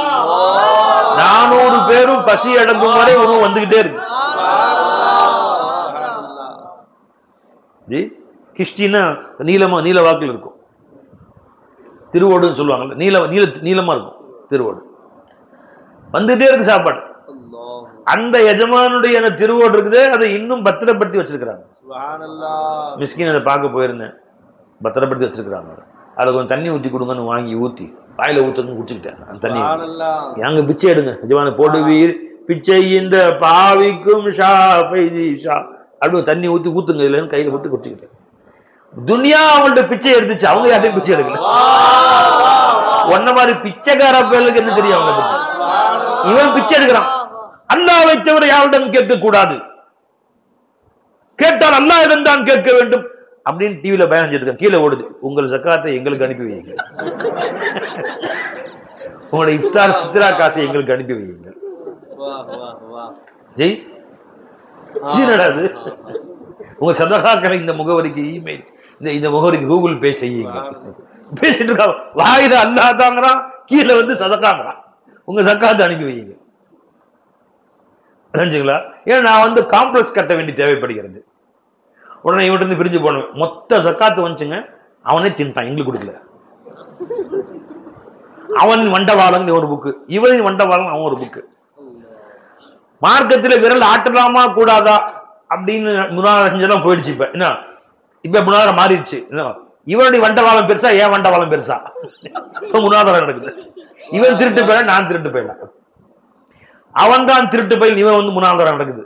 400 பேரும் பசி அடங்கும் வரை உணவு வந்துகிட்டே இருக்கு. ஜி, கிஷ்டின்னா நீல வாக்கில் இருக்கும், திருவோடுன்னு சொல்லுவாங்கல்ல, நீளமா இருக்கும் திருவோடு, வந்துகிட்டே இருக்கு சாப்பாடு. அந்த எஜமானுடைய அந்த திருவோடு இருக்குது, அதை இன்னும் பத்திரப்படுத்தி வச்சிருக்கிறாங்க. மிஸ்கின் அதை பார்க்க போயிருந்தேன், பத்திரப்படுத்தி வச்சிருக்கிறாங்க. அதில் கொஞ்சம் தண்ணி ஊற்றி கொடுங்கன்னு வாங்கி ஊற்றி வாயில ஊற்றுன்னு குடிச்சுக்கிட்டேன். அந்த தண்ணி எங்க பிச்சை எடுங்க எஜமான போடுவீர் பிச்சை இந்த பாவிக்கும் ஷா ஷா அப்படின்னு தண்ணி ஊற்றி ஊத்துங்க இல்லைன்னு கையில போட்டு குடிச்சுக்கிட்டேன். துனியா அவங்கள்ட்ட பிச்சை எடுத்துச்சு, அவங்க யார்ட்டையும் பிச்சை எடுக்கல. ஒன்ன மாதிரி பிச்சைக்கார பேருக்கு என்ன தெரியும் அவங்க பத்தி? இவன் பிச்சை எடுக்கிறான். அல்லாஹ்வை தவிர யாரிடம் கேட்க கூடாது, கேட்டால் அல்லாஹ்விடம் தான் கேட்க வேண்டும் அப்படின்னு டிவியில பயன் செஞ்சிருக்காங்க. கீழே ஓடுது, உங்கள் ஜக்காத்தை எங்களுக்கு அனுப்பி வையுங்க, உங்களுடைய இஃப்தார் ஃபித்ரா காசை எங்களுக்கு அனுப்பி வையுங்க. ஜெய் என்னடாது? உங்க சதகாக்களை இந்த முகவரிக்கு இமெயில், இந்த முகவரிக்கு கூகுள் பே செய்யுங்க. பேசிட்டு இருக்காங்க, வாயில அல்லாஹ் தாங்கிறான், கீழே வந்து சதகாங்கிறான், உங்க ஜக்காத்தை அனுப்பி வையுங்க. புரிஞ்சுங்களா? ஏன்னா நான் வந்து காம்ப்ளெக்ஸ் கட்ட வேண்டி தேவைப்படுகிறது. உடனே இவன்ட்டு இருந்து பிரிஞ்சு போனேன். மொத்த ஜக்காத்து வந்துச்சுங்க, அவனே தின்ட்டான், எங்களுக்கு கொடுக்கல. அவன் வண்டவாளம் ஒரு புக்கு, இவன் வண்டவாளம் அவன் ஒரு புக்கு. மார்க்கத்தில் விரல் ஆட்டலாமா கூடாதா அப்படின்னு முன்னாள் போயிடுச்சு. இப்ப என்ன, இப்ப முன்னாள் மாறிடுச்சு. இவனுடைய வண்டவாளம் பெருசா, ஏன் வண்டவாளம் பெருசா? இப்ப முன்னாள் நடக்குது. இவன் திருட்டு போயிட, நான் திருட்டு போயிடலாம். அவன் தான் திருட்டு பையன், இவன் வந்து முன்னாள் நடக்குது.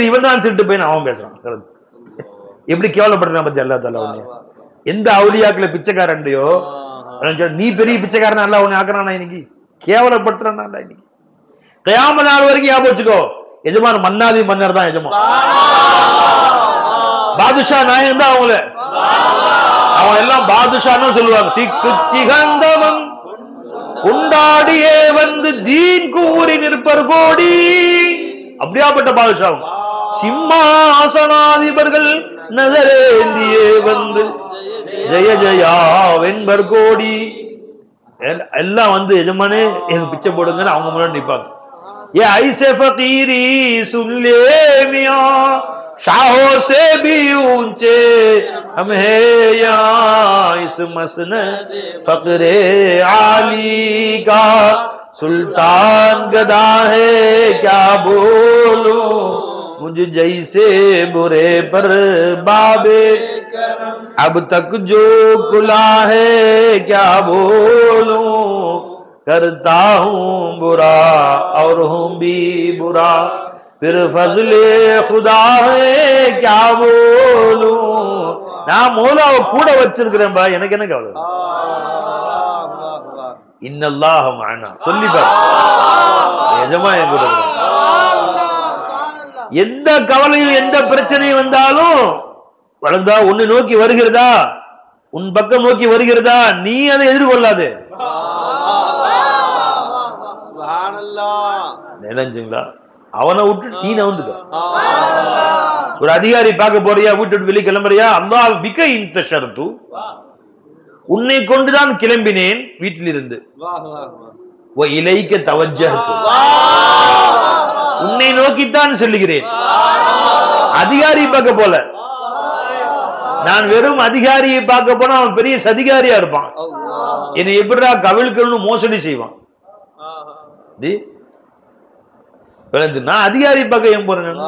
இவன் தான் திருட்டு பையன், அவன் பேசுறான். எப்படி கேவலப்படுறான் பத்தி அல்லா தாலா. எந்த அவுலியாக்களை பிச்சைக்காரன்டையோ, நீ பெரிய பிச்சைக்காரன் அல்ல உன்னை ஆக்குறானா இன்னைக்கு, கேவலப்படுத்துறானா இன்னைக்கு. கியாமத் நாள் வரைக்கும் ஞாபகம் வச்சுக்கோ, எஜமான் மன்னாதி மன்னர் தான் எஜமான். பாதுஷா நாயகம் தான் அவங்கள, அவன் எல்லாம் பாதுஷான்னு சொல்லுவாங்க. திக்கு திகந்தவன் உண்டாடியே வந்து தீன் கூறி நிற்பர் கோடி, அப்படியாப்பட்ட பாதுஷா. சிம்மாசனாதிபர்கள் நகரேந்தியே வந்து ஜெய ஜெயா வெண்பர் கோடி, எல்லாம் வந்து எஜமானே எங்க பிச்சை போடுங்கன்னு அவங்க முன்னாடி நிற்பாங்க. ये ऐसे फकीरी सुन ले मियां, शाहों से भी ऊंचे हम है यहाँ, इस मसनद फकरे आली का सुल्तान गदा है क्या बोलूं, मुझ जैसे बुरे पर बाबे अब तक जो कुला है क्या बोलूं, करता हूं बुरा और हूं भी बुरा, फिर फजले खुदा है क्या बोलूं. நான் மௌலாவை கூட வச்சிருக்கிறேன் பா, எனக்கு என்ன கவலை. இன்னல்லாஹ மஅனா சொல்லி பாரு, எஜமா என் கூட. எந்த கவலையும் எந்த பிரச்சனையும் வந்தாலும் வளர்ந்தா உன்னை நோக்கி வருகிறதா, உன் பக்கம் நோக்கி வருகிறதா, நீ அதை எதிர்கொள்ளாதே. நினைஞ்சுங்களா, அவனை விட்டு நீ நவுந்துக்க. ஒரு அதிகாரி பார்க்க போறியா, வீட்டு விட்டு வெளியே கிளம்புறியா, அல்லாஹ் பிக இந்த ஷர்து, உன்னை கொண்டுதான் கிளம்பினேன் வீட்டில் இருந்து, இலைக்க தவஜ்ஜஹ்து, உன்னை நோக்கித்தான் செல்லுகிறேன். அதிகாரி பார்க்க போல, நான் வெறும் அதிகாரியை பார்க்க போனா அவன் பெரிய சதிகாரியா இருப்பான், என்னை எப்படிடா கவிழ்க்கணும்னு மோசடி செய்வான். நான் அதிகாரி பார்க்க ஏன் போறேன்,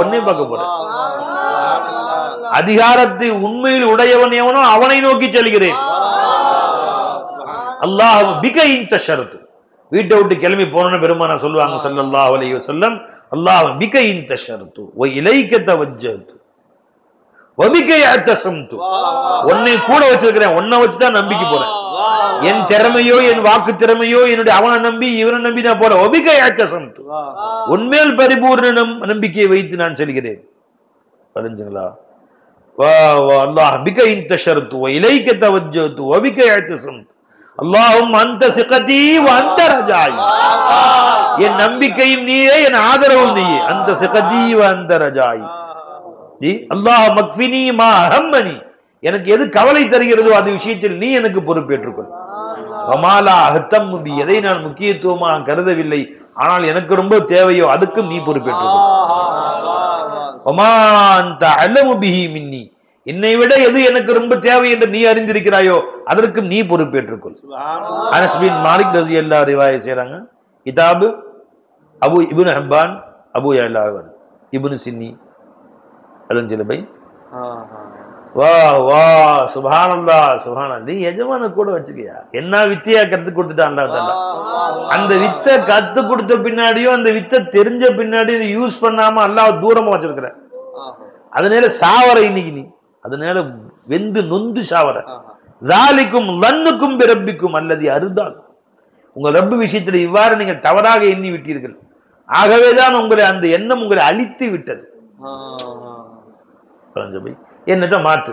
ஒன்னே பார்க்க போறேன். அதிகாரத்தை உண்மையில் உடையவன் எவனோ அவனை நோக்கி செல்கிறேன். அல்லாஹ் பிக இந்த ஷர்து, வீட்டை விட்டு கிளம்பி போனோன்னு பெருமானா சொல்லுவாங்க ஸல்லல்லாஹு அலைஹி வஸல்லம், அல்லாஹ் பிக இந்த ஷர்து வ இலைக்க தவஜ்ஜஹ்து வ பிக யஅதஸம்து, உன்னை கூட வச்சிருக்கிறேன், உன்னை வச்சுதான் நம்பிக்கை போறேன். என் திறமையோ என் வாக்கு திறமையோ என்னுடைய அவனை நம்பி இவனை நம்பி நான் போல, ஒபிக யஅதஸம்து, உன்மேல் பரிபூர்ண நம்பிக்கையை வைத்து நான் செல்கிறேன். புரிஞ்சுங்களா? அல்லாஹ் பிக இந்த ஷர்து வ இலைக்க தவஜ்ஜஹ்து வ பிக யஅதஸம்து, அல்லாஹும் அந்த சிகதி வ அந்த ரஜாயி, என் நம்பிக்கையும் நீயே என் ஆதரவும் நீயே, அந்த சிகதி வ அந்த ரஜாயி. அல்லாஹ் மக்ஃபினி மா அஹம்மனி, எனக்கு எது கவலை தருகிறதோ அது விஷயத்தில் நீ எனக்கு பொறுப்பேற்றுக்கொள். வமாலா அஹ்தம் பி, எதை நான் முக்கியத்துவமாக கருதவில்லை ஆனால் எனக்கு ரொம்ப தேவையோ அதுக்கும் நீ பொறுப்பேற்றுக்கொள். வமா அன்த அலமு பிஹி மின்னி, என்னை விட எது எனக்கு ரொம்ப தேவை என்று நீ அறிந்திருக்கிறாயோ அதற்கும் நீ பொறுப்பேற்றுக்கொள். அனஸ் பின் மாலிக் ரலியல்லாஹு அன்ஹு ரிவாயத் செய்றாங்க, கிதாப் அபு இப்னு ஹப்பான் அபு யலா இப்னு சின்னி அலஞ்சில பை. வா வா சுப்ஹானல்லாஹ் சுப்ஹானல்லாஹ், நீ எஜமான கூட வச்சுக்கியா, என்ன வித்தையா கத்து கொடுத்துட்டான் அல்லாஹ் தஆலா. அந்த வித்தை கத்து கொடுத்த பின்னாடியும் அந்த வித்தை தெரிஞ்ச பின்னாடியும் யூஸ் பண்ணாம அல்லாஹ் தூரமா வச்சிருக்கிற. அதனால சாவர இன்னைக்கு நீ, அதனால வெந்து நொந்து சாவர. ذالிக்கும் லன்னுக்கும் பிரப்பிக்கும் அல்லதி அருதால், உங்க ரப்பு விஷயத்தில் இவ்வாறு நீங்கள் தவறாக எண்ணி விட்டீர்கள், ஆகவேதான் உங்களை அந்த எண்ணம் உங்களை அழித்து விட்டது. என்னத்தை மாத்து,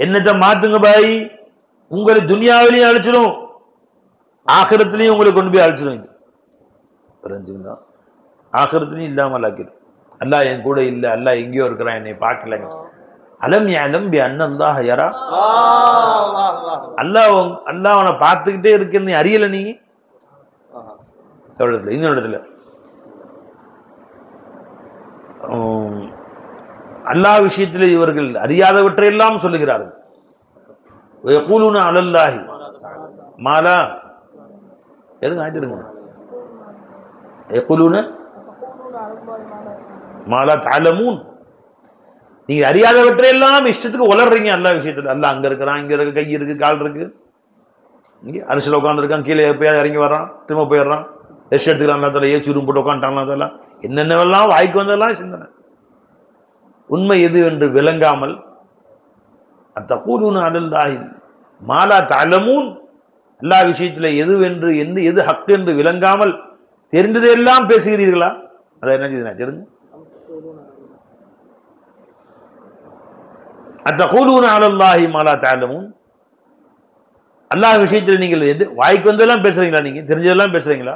என்னத்தை மாத்துங்க பாய், உங்களை துனியாவிலையும் அழிச்சிடும் ஆகிரத்திலையும் உங்களை கொண்டு போய் அழிச்சிடும். இது புரிஞ்சுங்களா? ஆகிரத்திலையும் இல்லாமல் ஆக்கிடும். அல்லாஹ் என் கூட இல்லை, அல்லாஹ் எங்கேயோ இருக்கிறான், என்னை பார்க்கலங்க. அலம் யஅலம் பி அன்னல்லாஹ யரா, அல்லாஹ் அவனை பார்த்துக்கிட்டே இருக்குன்னு அறியல நீங்க. இன்னொரு இடத்துல அல்லாஹ் விஷயத்தில் இவர்கள் அறியாதவற்றை எல்லாம் சொல்லுகிறார்கள். யகூலுன அலல்லாஹி மாலா, எதுங்க ஆயிடுங்க, யகூலுன மாலா தஅலமூன், நீங்க அறியாதவற்றை எல்லாம் இஷ்டத்துக்கு உளறீங்க அல்லாஹ் விஷயத்துல. அல்லாஹ் அங்க இருக்கிறான், இங்க இருக்கு, கை இருக்கு, கால் இருக்கு, இங்கே அரிசியில் உட்காந்துருக்கான், கீழே எப்பயாவது இறங்கி வர்றான், திரும்ப போயிடுறான், ரெஸ்ட் எடுத்துக்கிறான், அல்லா தாலா ஏசி ரூம் போட்டு உட்காந்துட்டான், அதெல்லாம் என்னென்னவெல்லாம் வாய்க்கு வந்ததெல்லாம் சிந்தனை. உண்மை எது என்று விளங்காமல் அத்தகூலுன அலல்லாஹி மாலா தஅலமூன், அல்லாஹ் விஷயத்தில் எது என்று எது ஹக் என்று விளங்காமல் தெரிந்ததெல்லாம் பேசுகிறீர்களா? அதை என்ன செய்யுது தெரிஞ்சு அத்தகூலூன அலல்லாஹி மா லா தஅலமூன். அல்லாஹ் விஷயத்தில் நீங்கள் எது வாய்க்கு வந்ததெல்லாம் பேசுறீங்களா? நீங்க தெரிஞ்சதெல்லாம் பேசுறீங்களா?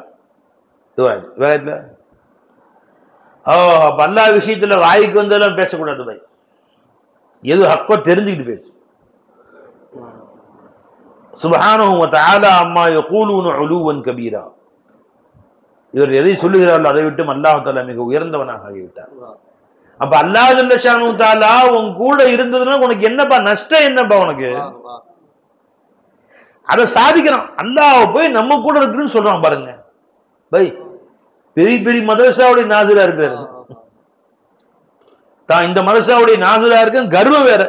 வேகத்துல அப்ப அல்லாஹ் விஷயத்துல வாய்க்கு வந்ததெல்லாம் பேசக்கூடாது பாய். எது ஹக்கோ தெரிஞ்சுக்கிட்டு பேசு. சுப்ஹானஹு வ தஆலா அம்மா யகூலூன உலுவன் கபீரா. இவர் எதை சொல்லுகிறார்களோ அதை விட்டு அல்லாஹ் தஆலா மிக உயர்ந்தவனாக ஆகிவிட்டார். அப்ப அல்லாஹ் ஜல்ல ஷானஹு தஆலா உன் கூட இருந்ததுன்னா உனக்கு என்னப்பா நஷ்டம்? என்னப்பா உனக்கு? அதை சாதிக்கிறான். அல்லாஹ் போய் நம்ம கூட இருக்குன்னு சொல்றான் பாருங்க பை. பெரிய பெரிய மதரசாவுடைய நாசிரா இருக்கிறாரு, தான் இந்த மதரசாவுடைய நாசிரா இருக்கு, கர்வம் வேற.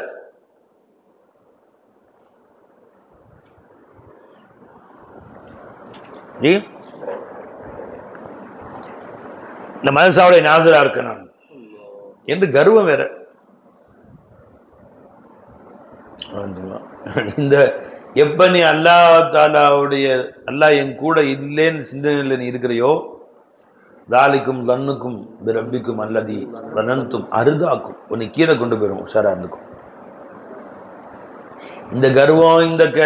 இந்த மதரசாவுடைய நாசிரா இருக்கு நான் என்று கர்வம் வேற. இந்த எப்ப நீ அல்லாஹ் தாலாவுடைய அல்லாஹ் என் கூட இல்லைன்னு சிந்தனையில் நீ இருக்கிறையோ, தாலிக்கும் லன்னுக்கும் ரப்பிக்கும் அல்லதி லனன்தும் அருதாக்கும், உன்னை கீழே கொண்டு போயிடும், உஷாரா இருந்துக்கும். இந்த கர்வம்,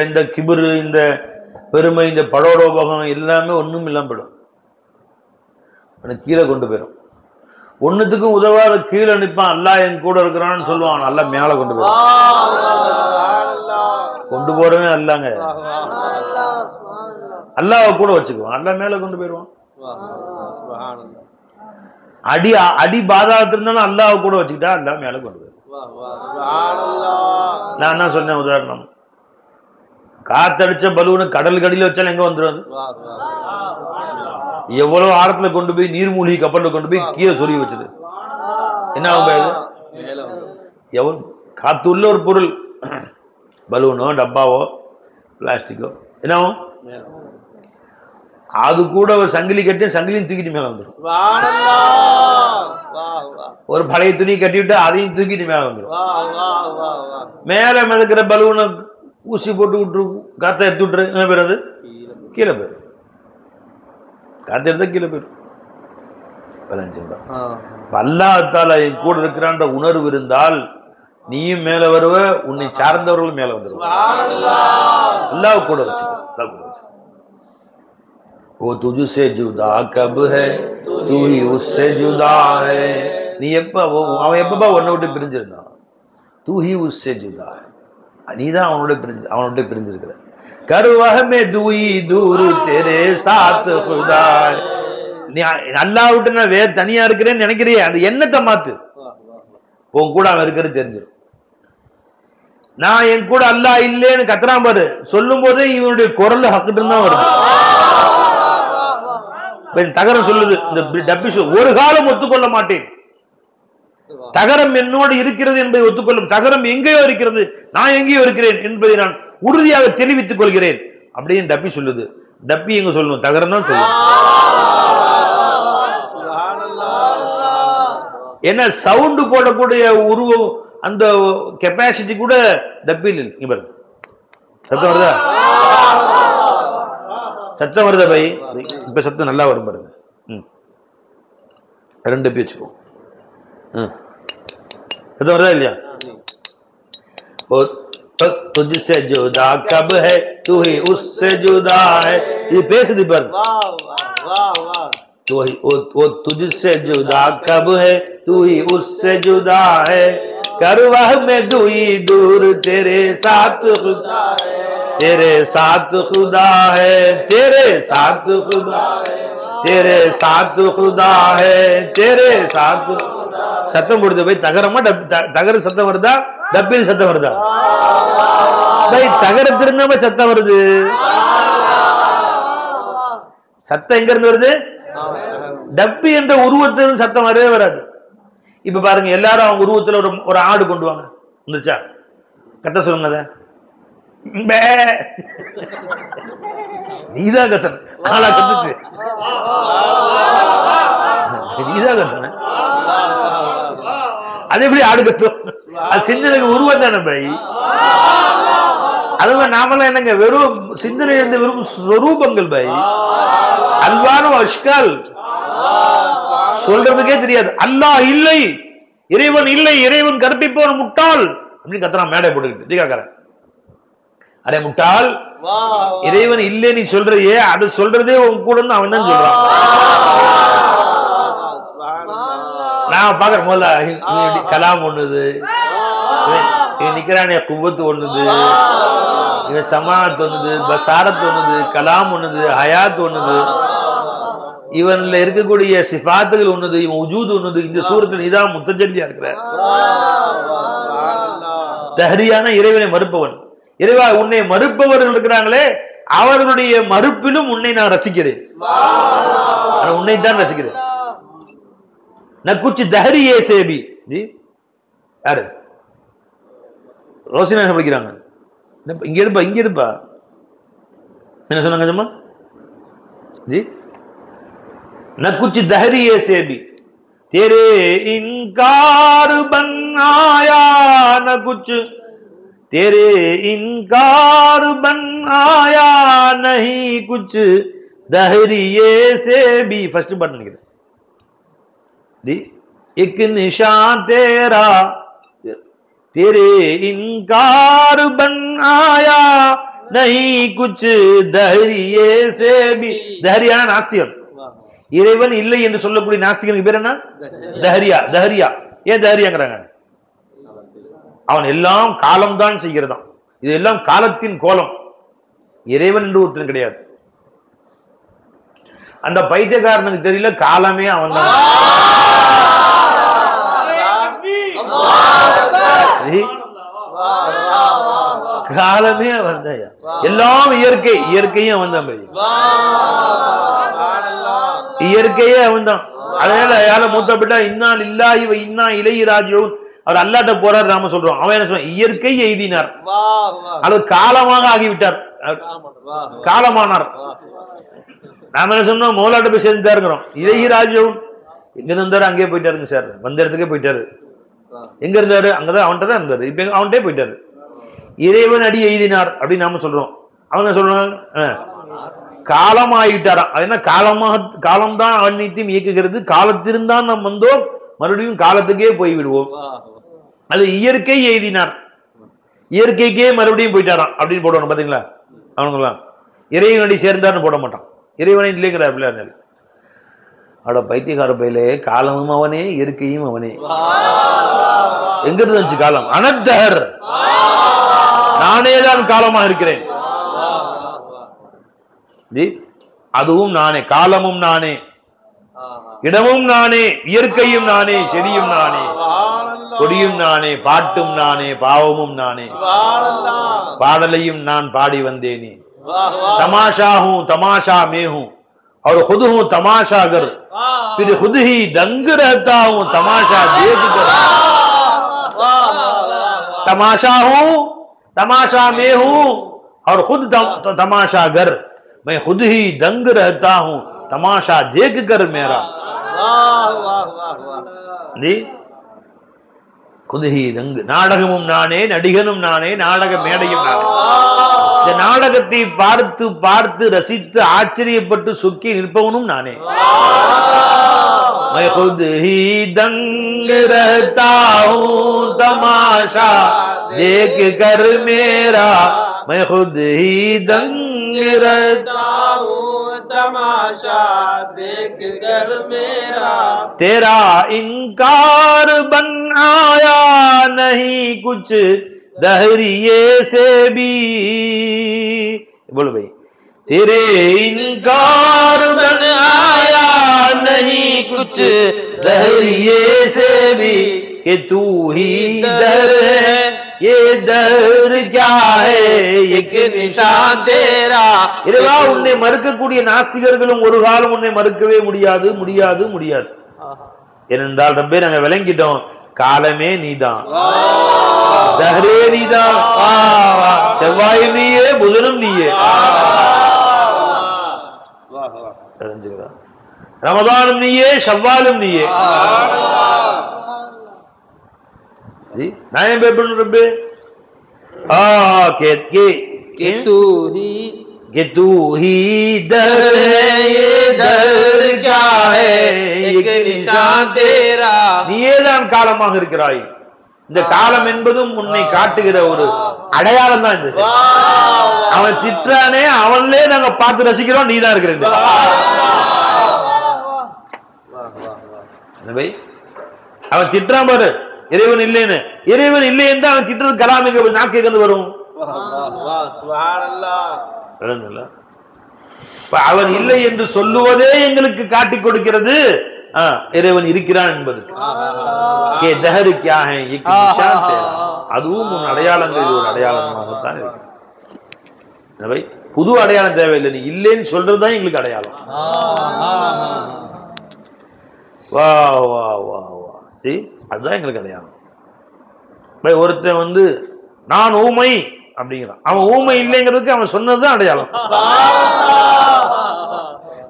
இந்த கிபுரு, இந்த பெருமை, இந்த படோடோபகம் எல்லாமே ஒன்றும் இல்லாம போயிடும், உன்னை கீழே கொண்டு போயிடும். ஒன்னுத்துக்கும் உதவாத கீழே நிற்பான். அல்லாஹ் என் கூட இருக்கிறான்னு சொல்லுவான், நல்லா மேலே கொண்டு போயிடும். கொண்டு போறவே அல்லாங்க, அல்லாஹ் கூட வச்சுக்குவான், அல்லா மேல கொண்டு போயிடுவான். அடி அடி பாதாளத்துல இருந்தாலும் அல்லாஹ் கூட வச்சுக்கிட்டா அல்லா மேல கொண்டு போயிடுவான். நான் என்ன சொன்னேன் உதாரணம், காத்தடிச்ச பலூனை கடல் கடியில வச்சாலும் எங்க வந்துடும்? எவ்வளவு ஆழத்துல கொண்டு போய் நீர்மூழ்கி கப்பல்ல கொண்டு போய் கீழே சொருகி வச்சது என்ன ஆகும்? எவ்வளவு காத்து உள்ள ஒரு பொருள், பலூனோ டப்பாவோ பிளாஸ்டிக்கோ என்ன ஆகும்? அது கூட ஒரு சங்கிலி கட்டி சங்கிலியும் தூக்கிட்டு மேல வந்துடும். ஒரு பழைய துணி கட்டிவிட்டு அதையும் தூக்கிட்டு மேல வந்துடும். மேல மிதக்கிற பலூனை ஊசி போட்டு விட்டுரு, காத்த எடுத்து விட்டுரு, என்ன பேர் அது? கீழே போயிடும். காத்த எடுத்தா கீழே போயிடும். அல்லாஹ் தஆலா என் கூட இருக்கிறான்ற உணர்வு இருந்தால் நீயும் மேல வருவ, உன்னை சார்ந்தவர்களும் மேல வந்துருவ. அல்லாஹ் கூட வச்சுக்கோ, அல்லாஹ் கூட வச்சுக்கோ. वो तुझसे जुदा कब है तू ही उससे जुदा है. நீ எப்ப அவன் எப்பப்பா உன்னை விட்டு பிரிஞ்சிருந்தான்? तू ही उससे जुदा है, நீதான் அவனோட பிரிஞ்சிருக்கிற. करवह में दूई दूर तेरे साथ खुदा. நீ அல்லாஹ் விட்டு நான் வேற தனியா இருக்கிறேன்னு நினைக்கிறியே, அந்த எண்ணத்தை மாத்து, உன் கூட அவன் இருக்கிறது தெரிஞ்சிடும். நான் என் கூட அல்லாஹ் இல்லேன்னு கத்துறான் பாரு, சொல்லும் போதே இவனுடைய குரல் ஹக்கிட்டு தான் வருது. தகரம் சொல்லுது, இந்த டப்பி ஒரு காலம் ஒத்துக்கொள்ள மாட்டேன், தகரம் என்னோடு இருக்கிறது என்பதை ஒத்துக்கொள்ளும். தகரம் எங்கேயோ இருக்கிறது, நான் எங்கேயோ இருக்கிறேன் என்பதை நான் உறுதியாக தெரிவித்துக் கொள்கிறேன் அப்படின்னு டப்பி சொல்லுது. டப்பி எங்க சொல்லணும்? தகரம் தான் சொல்லணும். ஏன்னா சவுண்டு போடக்கூடிய உருவம், அந்த கெப்பாசிட்டி கூட டப்பில் இங்க பாருங்க. சத்தம் வருதா? சத்தம் வருதா பை? இப்ப சத்தம் நல்லா வரும் பாருங்க. ரெண்டு டப்பி வச்சுக்கோ. சத்தம் வருதா இல்லையா? तुझसे जुदा कब है तू ही उससे जुदा है. இது பேசுது பாருங்க. वो तुझसे जुदा कब है तू ही उससे जुदा है. करवाह में दुई दूर तेरे साथ खुदा है, तेरे साथ खुदा है, तेरे साथ खुदा है, तेरे साथ खुदा है, तेरे साथ. சத்தம் போடுது பை. தகரமா தகர சத்தம் வருதா, டப்பில் சத்தம் வருதா பை? தகரத்திருந்தாம சத்தம் வருது. சத்தம் எங்க இருந்து வருது? டப்பி என்ற உருவத்திலும் சத்தம் வரவே வராது. இப்ப பாருங்க, எல்லாரும் அவங்க உருவத்துல ஒரு ஆடு கொண்டு வாங்க, வந்துச்சா? கத்த சொல்லுங்க, அத நீதான் கத்தன, ஆளா கத்துச்சு, நீதான் கத்தன. அது எப்படி ஆடு கத்தும்? அது சிந்தனைக்கு உருவம் தானே பை. அதுவும் நாமெல்லாம் என்னங்க, வெறும் சிந்தனை இருந்து வெறும் ஸ்வரூபங்கள் பை. அல்வானு அஷ்கால் சொல்றதுக்கே தெரியாது. அல்லாஹ் இல்லை, இறைவன் இல்லை, இறைவன் கற்பிப்பவன் முட்டாள் அப்படின்னு கத்துறான் மேடை போட்டுக்கிட்டு தீகாக்காரன். அரே முட்டாள், இறைவன் இல்லை நீ சொல்றியே, அது சொல்றதே உன் கூட அவன் தான் சொல்றான். நான் பாக்குற முதல்ல கலாம் ஒண்ணுது, இவன் நிக்கிறானே குவத்து ஒண்ணுது, இவன் சமாத் ஒண்ணுது, பசாரத் ஒண்ணுது, கலாம் ஒண்ணுது, ஹயாத் ஒண்ணுது, இவன்ல இருக்கக்கூடிய சிஃபாத்துகள் ஒண்ணுது, இவன் உஜூத் ஒண்ணுது. இந்த சூரத்தில் நீதான் முத்தஜல்லியா இருக்கிற. தஹரியான இறைவனை மறுப்பவன். இறைவா, உன்னை மறுப்பவர்கள் இருக்கிறாங்களே, அவர்களுடைய மறுப்பிலும் உன்னை நான் ரசிக்கிறேன், உன்னைத்தான் ரசிக்கிறேன். நக்குச்சி தஹரியே சேபி ஜி யாரு ரோசினா படிக்கிறாங்க. இங்க இருப்பா, இங்க இருப்பா. என்ன சொன்னாங்க ஜம்மா जी? न कुछ दहरिए से भी तेरे इनकार बन आया, न कुछ तेरे इनकार बन आया, नहीं कुछ दहरिए से भी. फर्स्ट बटन निकले जी. एक निशान तेरा तेरे इनकार बन आया, नहीं कुछ दहरिए से भी. दहरिया नास्तिकன், இறைவன் இல்லை என்று சொல்லக்கூடிய நாஸ்திகனுக்கு பேர் என்ன? தஹரியா. தஹரியா ஏன் தஹரியாங்கிறாங்க? அவன் எல்லாம் காலம்தான் செய்கிறதான், இது எல்லாம் காலத்தின் கோலம், இறைவன் என்று ஒருத்தன் கிடையாது. அந்த பைத்தியக்காரனுக்கு தெரியல, காலமே அவன் தான். காலமே அவன் தான், எல்லாம் இயற்கை, இயற்கையும் அவன் தான், இயற்கையே அவன் தான். அதனால யார மூத்தப்பட்டா இன்னா இல்லாஹி வ இன்னா இலைஹி ராஜிஊன், அவர் அல்லாஹ்ட்ட போறார் நாம சொல்றோம். அவன் என்ன சொல்றான்? இயற்கை எய்தினார், அது காலமாக ஆகிவிட்டார், காலமானார். நாம என்ன சொன்னோம்? மௌலாட்ட போய் சேர்ந்துட்டாருங்கிறோம். இலைஹி ராஜிஊன் எங்க இருந்தாரு? அங்கேயே போயிட்டாருங்க சார், வந்த இடத்துக்கே போயிட்டாரு. எங்க இருந்தாரு? அங்கதான், அவன்கிட்ட தான் இருந்தாரு, இப்ப அவன்கிட்டே போயிட்டாரு. இறைவன் அடி எய்தினார் அப்படின்னு நாம சொல்றோம். அவங்க சொல்றாங்க காலம் ஆகிட்டாராம். அது என்ன? காலமாக, காலம்தான் அனைத்தையும் இயக்குகிறது, காலத்திருந்தான் நாம் வந்தோம், மறுபடியும் காலத்துக்கே போய் விடுவோம். அது இயற்கை எய்தினார், இயற்கைக்கே மறுபடியும் போயிட்டாராம் அப்படின்னு போடுவாங்க. பாத்தீங்களா? அவனுங்களாம் இறைவன் அடி சேர்ந்தார்னு போட மாட்டான், இறைவனை இல்லைங்கிறார் பிள்ளையார். அவட பைத்தியக்கார பையிலே காலமும் அவனே, இயற்கையும் அவனே. எங்க இருந்துச்சு காலம்? அனத்தர், நானேதான் காலமாக இருக்கிறேன். அதுவும் நானே, காலமும் நானே, இடமும் நானே, இயற்கையும் நானே, செடியும் நானே, கொடியும் நானே, பாட்டும் நானே, பாவமும் நானே, பாடலையும் நான் பாடி வந்தேனே. तमाशा हूं, तमाशा में हूं और खुद हूं तमाशागर, फिर खुद ही दंग रहता हूं तमाशा देख कर. तमाशा हूं, तमाशा में हूं और खुद तमाशागर, मैं खुद ही दंग रहता हूं तमाशा देख कर मेरा. खुद ही दंग. நாடகமும் நானே, நடிகனும் நானே, நாடக மேடையும் நானே. இந்த நாடகத்தை பார்த்து பார்த்து ரசித்து ஆச்சரியப்பட்டு சொக்கி நிற்பவனும் நானே. मैं खुद ही दंग रहता हूं तमाशा देख कर मेरा, मैं खुद ही दंग रहता हूं तमाशा देख कर मेरा. तेरा इनकार बन आया, नहीं कुछ दहरिए से भी. बोलो भाई. तेरे इनकार बन आया, नहीं कुछ दहरिए से भी, कि तू ही दर है, ये दर क्या है, एक निशान तेरा. இறைவா, உன்னை மறுக்கக்கூடிய நாஸ்திகர்களும் ஒரு காலம் உன்னை மறுக்கவே முடியாது, முடியாது, முடியாது. ஏனென்றால் ரப்பே, நாங்க விளங்கிட்டோம், காலமே நீதான், தஹரே நீதான், செவ்வாயும் நீயே, புதனும் நீயே, ரமதானும் நீயே, ஷவ்வாலும் நீயே. நான் ஏன் பயப்படணும் ரப்பே? कि तू ही दर है, ये दर क्या है एक निशान तेरा நீயேதான் காலமாக இருக்கிறாய். இந்த காலம் என்பதும் உன்னை காட்டுகிற ஒரு அடையாளம் தான் இது. அவன் திட்டானே, அவன்லயே நாங்க பார்த்து ரசிக்கிறோம், நீ தான் இருக்கிற. அவன் திட்டான் பாரு, இறைவன் இல்லைன்னு. இறைவன் இல்லை என்று அவன் திட்டுறது கலாம் எங்க நாக்கு எங்க வரும்? அவன் இல்லை என்று சொல்லுவதே எங்களுக்கு காட்டி கொடுக்கிறது இறைவன் இருக்கிறான் என்பதற்கு. அதுவும் உன் அடையாளங்கள் ஒரு அடையாளமாகத்தான் இருக்கு. புது அடையாளம் தேவையில்லை, நீ இல்லைன்னு சொல்றதுதான் எங்களுக்கு அடையாளம். வா வா வா வா, அதுதான் எங்களுக்கு அடையாளம். ஒருத்தன் வந்து நான் ஊமை அப்படிங்கிறான். அவன் ஊமை இல்லைங்கிறதுக்கு அவன் சொன்னதுதான் அடையாளம்.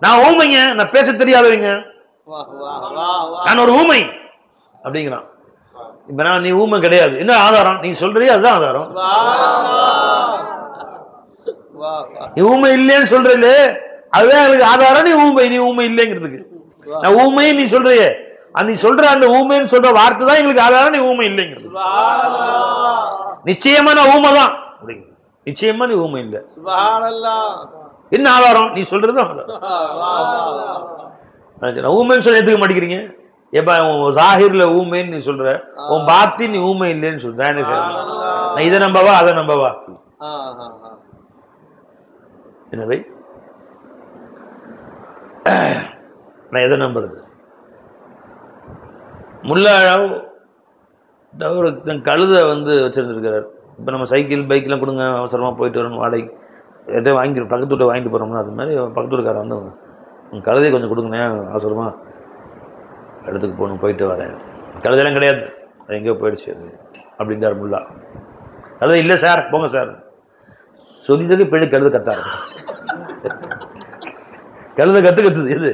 நான் ஊமைங்க, நான் பேச தெரியாதவங்க, நான் ஒரு ஊமை அப்படிங்கிறான். இப்ப நான் நீ ஊமை கிடையாது, என்ன ஆதாரம்? நீ சொல்றியே அதுதான் ஆதாரம். நீ ஊமை இல்லைன்னு சொல்றீல, அதுதான் எனக்கு ஆதாரம். நீ ஊமை இல்லைங்கிறதுக்கு. நான் ஊமை நீ சொல்றியே, நீ சொல்ற அந்த ஊமைன்னு சொல்ற வார்த்தை தான் எங்களுக்கு ஆதாரம். நீ ஊமை இல்லைங்கிறது. நிச்சயமா நான் ஊமை தான், நிச்சயமா நீ ஊமை இல்லை. என்ன ஆதாரம்? நீ சொல்றது ஊமைன்னு சொல்ல ஏத்துக்க மாட்டேங்கிறீங்க. எப்ப ஜாஹிர்ல ஊமைன்னு நீ சொல்ற, உன் பாத்தி நீ ஊமை இல்லைன்னு சொல்ற. நான் இதை நம்பவா அதை நம்பவா? என்னவை நான் எதை நம்புறது? முல்லா கழுதை வந்து வச்சிருந்துருக்கிறார். இப்போ நம்ம சைக்கிள் பைக்கெலாம் கொடுங்க, அவசரமாக போயிட்டு வரணும், வாடகை எதாவது வாங்கி பக்கத்து வீட்டை வாங்கிட்டு போகிறோம்னா அது மாதிரி பக்கத்து வீட்டுக்காரன் வந்து உங்கள் கழுதையை கொஞ்சம் கொடுங்கண்ணே, அவசரமாக இடத்துக்கு போகணும், போயிட்டு வரேன். கழுதையெல்லாம் கிடையாது, அது எங்கேயோ போயிடுச்சு அது அப்படின்றார் முல்லா. கழுதை இல்லை சார், போங்க சார். சொல்லிட்டு போயிட்டு கழுதை கத்தாரு. கழுதை கத்துது. எது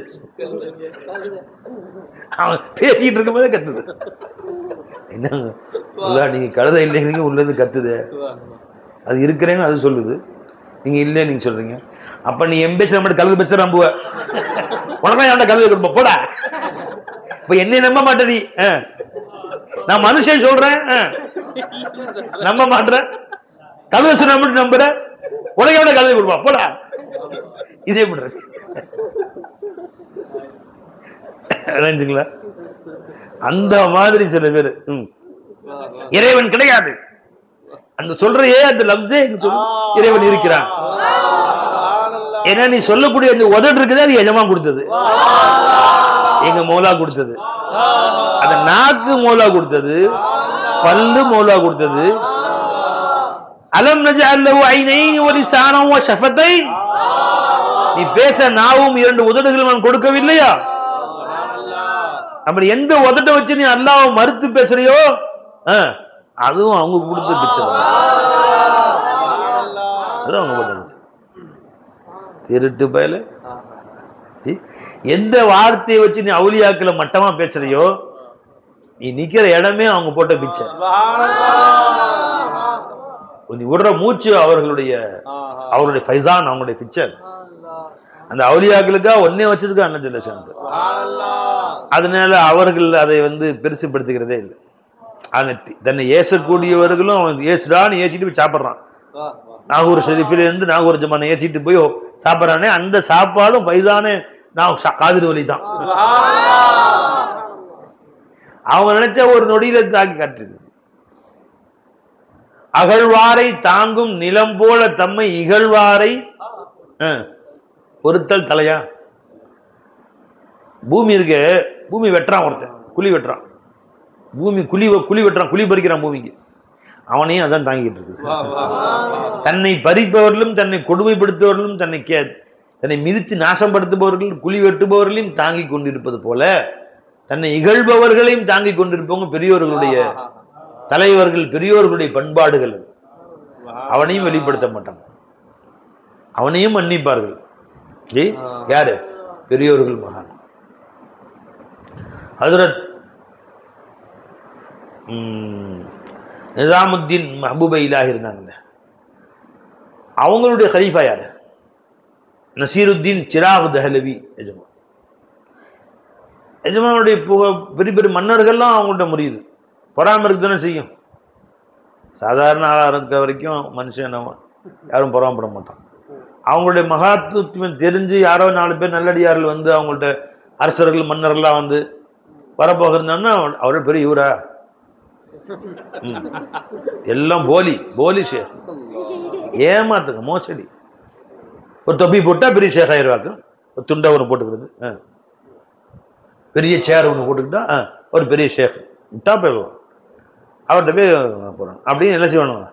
அவன் பேசிக்கிட்டு இருக்கும் போதே கத்துது. என்னங்க நீங்க கழுதை இல்லைங்க, உள்ள இருந்து கத்துது. அது இருக்கிறேன்னு அது சொல்லுது, நீங்க இல்லை நீங்க சொல்றீங்க. அப்ப நீ எம்பேசி மட்டும் கழுது பேச நம்புவ, உனக்கு அந்த கழுதை கொடுப்ப போடா. இப்ப என்னை நம்ப மாட்டேன் நீ. நான் மனுஷன் சொல்றேன், நம்ப மாட்டேன். கழுதை சொன்ன மட்டும் நம்புற, உனக்கு எவ்வளவு கழுதை கொடுப்பா போடா. இதே பண்ற அந்த மாதிரி சில பேர் இறைவன் கிடையாது அந்த சொல்றையே, அந்த லப்ஸே இறைவன் இருக்கிறான். ஏன்னா நீ சொல்லக்கூடிய அந்த உதடு இருக்குது, அது எஜமான் கொடுத்தது, எங்க மௌலா கொடுத்தது. அந்த நாக்கு மௌலா கொடுத்தது, பல்லு மௌலா கொடுத்தது. அலம் நஜஅல் லஹு ஐனைன் வ லிசானன் வ ஷஃபத்தைன். நீ பேச நாவும் இரண்டு உதடுகள் நான் கொடுக்கவில்லையா? அப்படி எந்த உதட்ட வச்சு நீ அல்லாஹ்வை மறுத்து பேசுறியோ அதுவும் அவங்க கொடுத்த பிச்சை தான். அதுவும் அவங்க கொடுத்த பிச்சை. திருட்டு பயல, எந்த வார்த்தையை வச்சு நீ அவுலியாக்களை மட்டமா பேசுறியோ, நீ நிக்கிற இடமே அவங்க போட்ட பிச்சை. நீ விடுற மூச்சு அவர்களுடைய ஃபைசான், அவங்களுடைய பிச்சை. அந்த அவுலியாக்களுக்கா ஒன்னே வச்சிருக்கா அண்ணன் ஜெல்லஷான். அதனால அவர்கள் அதை வந்து பெருசுப்படுத்துகிறதே இல்லை. தன்னை ஏசக்கூடியவர்களும் அவன் ஏசுடான்னு ஏசிட்டு போய் சாப்பிட்றான். நாகூர் ஷெரீஃபில இருந்து நாகூர் ஜமானை ஏசிட்டு போய் சாப்பிட்றானே, அந்த சாப்பாடும் ஃபைசானே நான் காதிர் வலி தான். அவங்க நினைச்ச ஒரு நொடியில தாக்கி காட்டு. அகழ்வாரை தாங்கும் நிலம் போல தம்மை இகழ்வாரை பொறுத்தல் தலையா. பூமி இருக்க, பூமி வெட்டுறான் ஒருத்தன், குழி வெட்டுறான், பூமி குழி வெட்டுறான், குழி பறிக்கிறான் பூமிக்கு. அவனையும் அதான் தாங்கிட்டு இருக்கு. தன்னை பறிப்பவர்களும் தன்னை கொடுமைப்படுத்துபவர்களும் தன்னை மிதித்து நாசப்படுத்துபவர்கள் குழி வெட்டுபவர்களையும் தாங்கி கொண்டிருப்பது போல தன்னை இகழ்பவர்களையும் தாங்கி கொண்டிருப்பவங்க பெரியோர்களுடைய தலைவர்கள், பெரியோர்களுடைய பண்பாடுகள். அவனையும் வெளிப்படுத்த மாட்டாங்க, அவனையும் மன்னிப்பார்கள். யாரு? பெரியோர்கள், மகான். ஹஜ்ரத் நிசாமுத்தீன் மஹபூப இலாஹி இருந்தாங்க, அவங்களுடைய ஹலீஃபா யாரு? நசீருத்தீன் சிராக் தஹலவி எஜமான். எஜமானுடைய பெரிய பெரிய மன்னர்கள்லாம் அவங்கள்ட்ட முடியுது. பொறாம இருக்கு தானே செய்யும். சாதாரண ஆளாக இருக்க வரைக்கும் மனுஷன் நம்ம யாரும் பொறாமப்பட மாட்டான். அவங்களுடைய மகாத்துவம் தெரிஞ்சு யாரோ 4 பேர் நல்லடியார்கள் வந்து அவங்கள்ட்ட அரசர்கள் மன்னர்கள்லாம் வந்து வரப்போகிறதுனா அவரே பெரிய இவரா எல்லாம் போலி ஷேக், ஏமாத்துங்க, மோசடி. ஒரு தொப்பி போட்டா பெரிய ஷேக் ஆயிடுவாக்கு, ஒரு துண்டை ஒன்று போட்டுக்கிறது, பெரிய சேர் ஒன்று போட்டுக்கிட்டா ஒரு பெரிய ஷேக் விட்டா போயிடுவோம். அவர்கிட்ட போய் போகிறோம் அப்படின்னு என்ன செய்வானுங்க,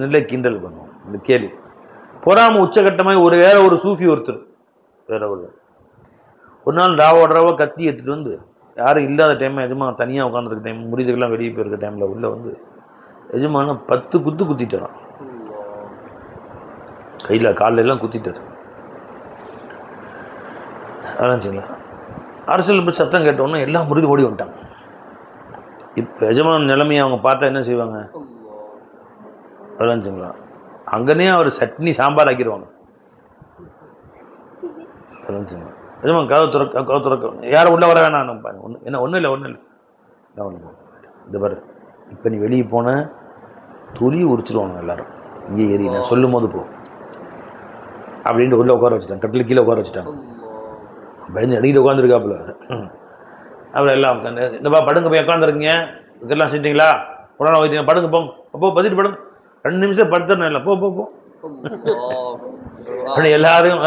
நல்ல கிண்டல் பண்ணுவோம். இந்த கேலி பொறாம உச்சகட்டமாக வேற ஒரு சூஃபி ஒருத்தர் வேற ஒரு நாள் ராவோ கத்தி எடுத்துட்டு வந்து யாரும் இல்லாத டைம் எஜமா தனியாக உட்காந்துருக்க டைம் முறிதுக்கெல்லாம் வெளியே போயிருக்க டைமில் உள்ள வந்து எஜமான 10 குத்து குத்திட்டாரான். கையில் காலில் எல்லாம் குத்திட்டார். ஆரம்பிச்சுங்களா அரசியல் போய் சத்தம் கேட்டோன்னே எல்லாம் முறிது ஓடி வந்துட்டாங்க. இப்போ எஜமான நிலைமையை அவங்க பார்த்தா என்ன செய்வாங்க, ஆரம்பிச்சுங்களா அங்கனே அவர் சட்னி சாம்பார் ஆக்கிடுவாங்க. ஆரம்பிச்சுங்களா எஜமான் கதவு துறக்க யாரும் உள்ளே வர வேணாம் என்ன ஒன்றும் இல்லை இந்த பாரு, இப்போ நீ வெளியே போன துளி உரிச்சிடுவாங்க எல்லாரும், இங்கே ஏறி நான் சொல்லும் போது போ அப்படின்ட்டு உள்ளே உட்கார வச்சுட்டாங்க. கட்டில் கீழே உட்கார வச்சுட்டாங்க. பயந்து அடிக்கிட்டு உட்காந்துருக்காப்புல. அப்புறம் எல்லாம் உட்காந்து என்னப்பா படுங்க போய் உட்காந்துருக்கீங்க, இதுக்கெல்லாம் செஞ்சிங்களா, புறான வைத்தீங்க, படுங்க போங்க, அப்போ பதிட்டு படுங்க, 2 நிமிஷம் படுத்துறேன் இல்லை போ அப்படி எல்லாரும்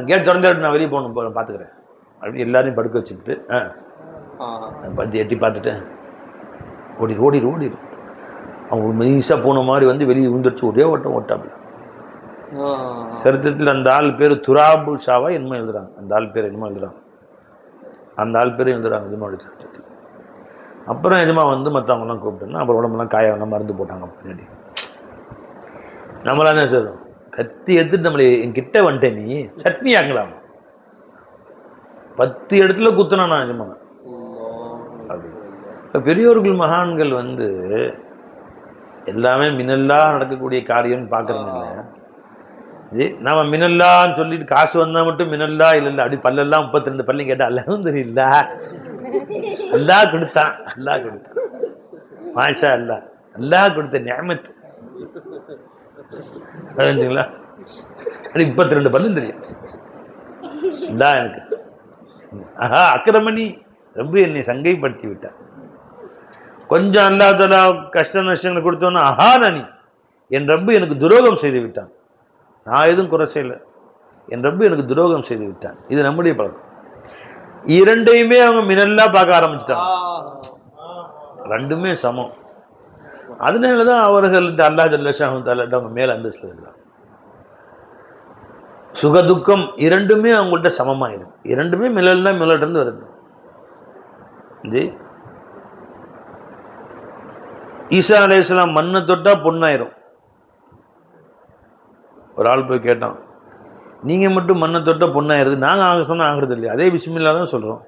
கேட் திறந்து நான் வெளியே போகணும் பார்த்துக்கிறேன் அப்படி எல்லாரையும் படுக்க வச்சுக்கிட்டு பத்தி எட்டி பார்த்துட்டு ஓடிடு அவங்க மெய்ஸாக போன மாதிரி வந்து வெளியே விழுந்துருச்சு. ஒரே ஓட்டாப்புல. சரித்திரத்தில் அந்த ஆள் பேர் துராபு ஷாவா என்னமோ எழுதுறாங்க. அந்த ஆள் பேர் என்னமோ எழுதுறாங்க. அந்த ஆள் பேரும் எழுதுறாங்க எஜமாவுடைய சரித்திரத்தில். அப்புறம் எஜமா வந்து மற்றவங்கலாம் கூப்பிட்டோன்னா அப்புறம் உடம்புலாம் காயவங்க மருந்து போட்டாங்க. பின்னாடி நம்மளாம் என்ன சொல்றோம், கத்தி எடுத்துட்டு நம்மளை என்கிட்ட வந்துட்டேன் நீ சட்னி ஆக்கலாம், 10 இடத்துல குத்துனா நான் எஜமான அப்படி. இப்போ பெரியோர்கள் மகான்கள் வந்து எல்லாமே மினல்லா நடக்கக்கூடிய காரியம்னு பார்க்குறதில்ல. நம்ம மினல்லான்னு சொல்லிட்டு காசு வந்தால் மட்டும் மினல்லா இல்லை அப்படி பல்லெல்லாம் 32 பல்லையும் கேட்டால் அல்லவும் தெரியல. அல்லா கொடுத்தான் மாஷா அல்லா கொடுத்த நியமத்து தெரிஞ்சுங்களா, 32 பல்லும் தெரியும். இல்லா எனக்கு அக்கிரமணி ரொம்ப என்னை சங்கைப்படுத்தி விட்டான். கொஞ்சம் அல்லா தலா கஷ்ட நஷ்டங்களை கொடுத்தோன்னா நனி என் ரப்பு எனக்கு துரோகம் செய்து விட்டான். நான் எதுவும் குறை செய்யலை, என் ரப்பு எனக்கு துரோகம் செய்து விட்டான். இது நம்முடைய பழக்கம். இரண்டையுமே அவங்க மினல்லா பார்க்க ஆரம்பிச்சிட்டாங்க. ரெண்டுமே சமம். அதனாலதான் அவர்கள்ட்ட அல்லாஹ் ஜல்லஷாஹு தஆலா அவங்க மேல அந்தஸ்து இருக்கிறாங்க. சுகதுக்கம் இரண்டுமே அவங்கள்ட்ட சமமாயிருக்கு. இரண்டுமே மிலலிருந்து வருது. ஈசா அலைஹிஸ்ஸலாம் மண்ணை தொட்டா பொண்ணாயிரும். ஒரு ஆள் போய் கேட்டான், நீங்க மட்டும் மண்ணை தொட்டா பொண்ணாயிருது, நாங்க சொன்னா ஆகுறது இல்லையா? அதே பிஸ்மில்லா தான் சொல்றோம்.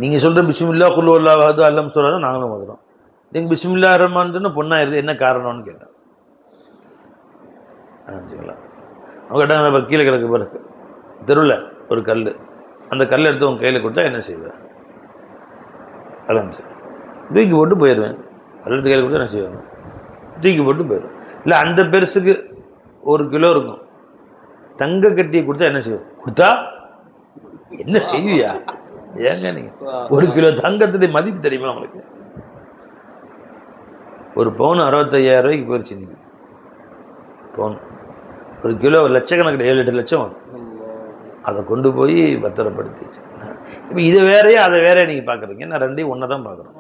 நீங்க சொல்ற பிஸ்மில்லா குல் வல்லாஹு அஹத் அல்லம் சூரா தான் நாங்களும் ஓதுறோம். நீங்க பிஸ்மில்லா ரஹ்மான் சொன்னா பொண்ணாயிருது, என்ன காரணம்னு கேட்டேன். அவங்க கேட்டாங்க, கீழே கிடக்கு பிறகு தெருவில் ஒரு கல், அந்த கல் எடுத்து உங்க கையில் கொடுத்தா என்ன செய்வேன்? அலம்சு தூக்கி போட்டு போயிடுவேன். கல் கையில் கொடுத்தா என்ன செய்வாங்க? தூக்கி போட்டு போயிடுவேன். இல்லை அந்த பெருசுக்கு 1 கிலோ இருக்கும், தங்க கட்டியை கொடுத்தா என்ன செய்வோம்? கொடுத்தா என்ன செய்வியா? ஏங்க நீங்க 1 கிலோ தங்கத்துடைய மதிப்பு தெரியுமா உங்களுக்கு? 1 பவுன் 65,000 ரூபாய்க்கு போயிடுச்சு. நீங்க பவுன் 1 கிலோ லட்சக்கணக்கில் 7-8 லட்சம் வரும். அதை கொண்டு போய் பத்திரப்படுத்திச்சு. இப்போ இது வேறையே அதை வேற நீங்க பாக்குறீங்க, நான் ரெண்டையும் ஒன்றை தான் பார்க்குறோம்.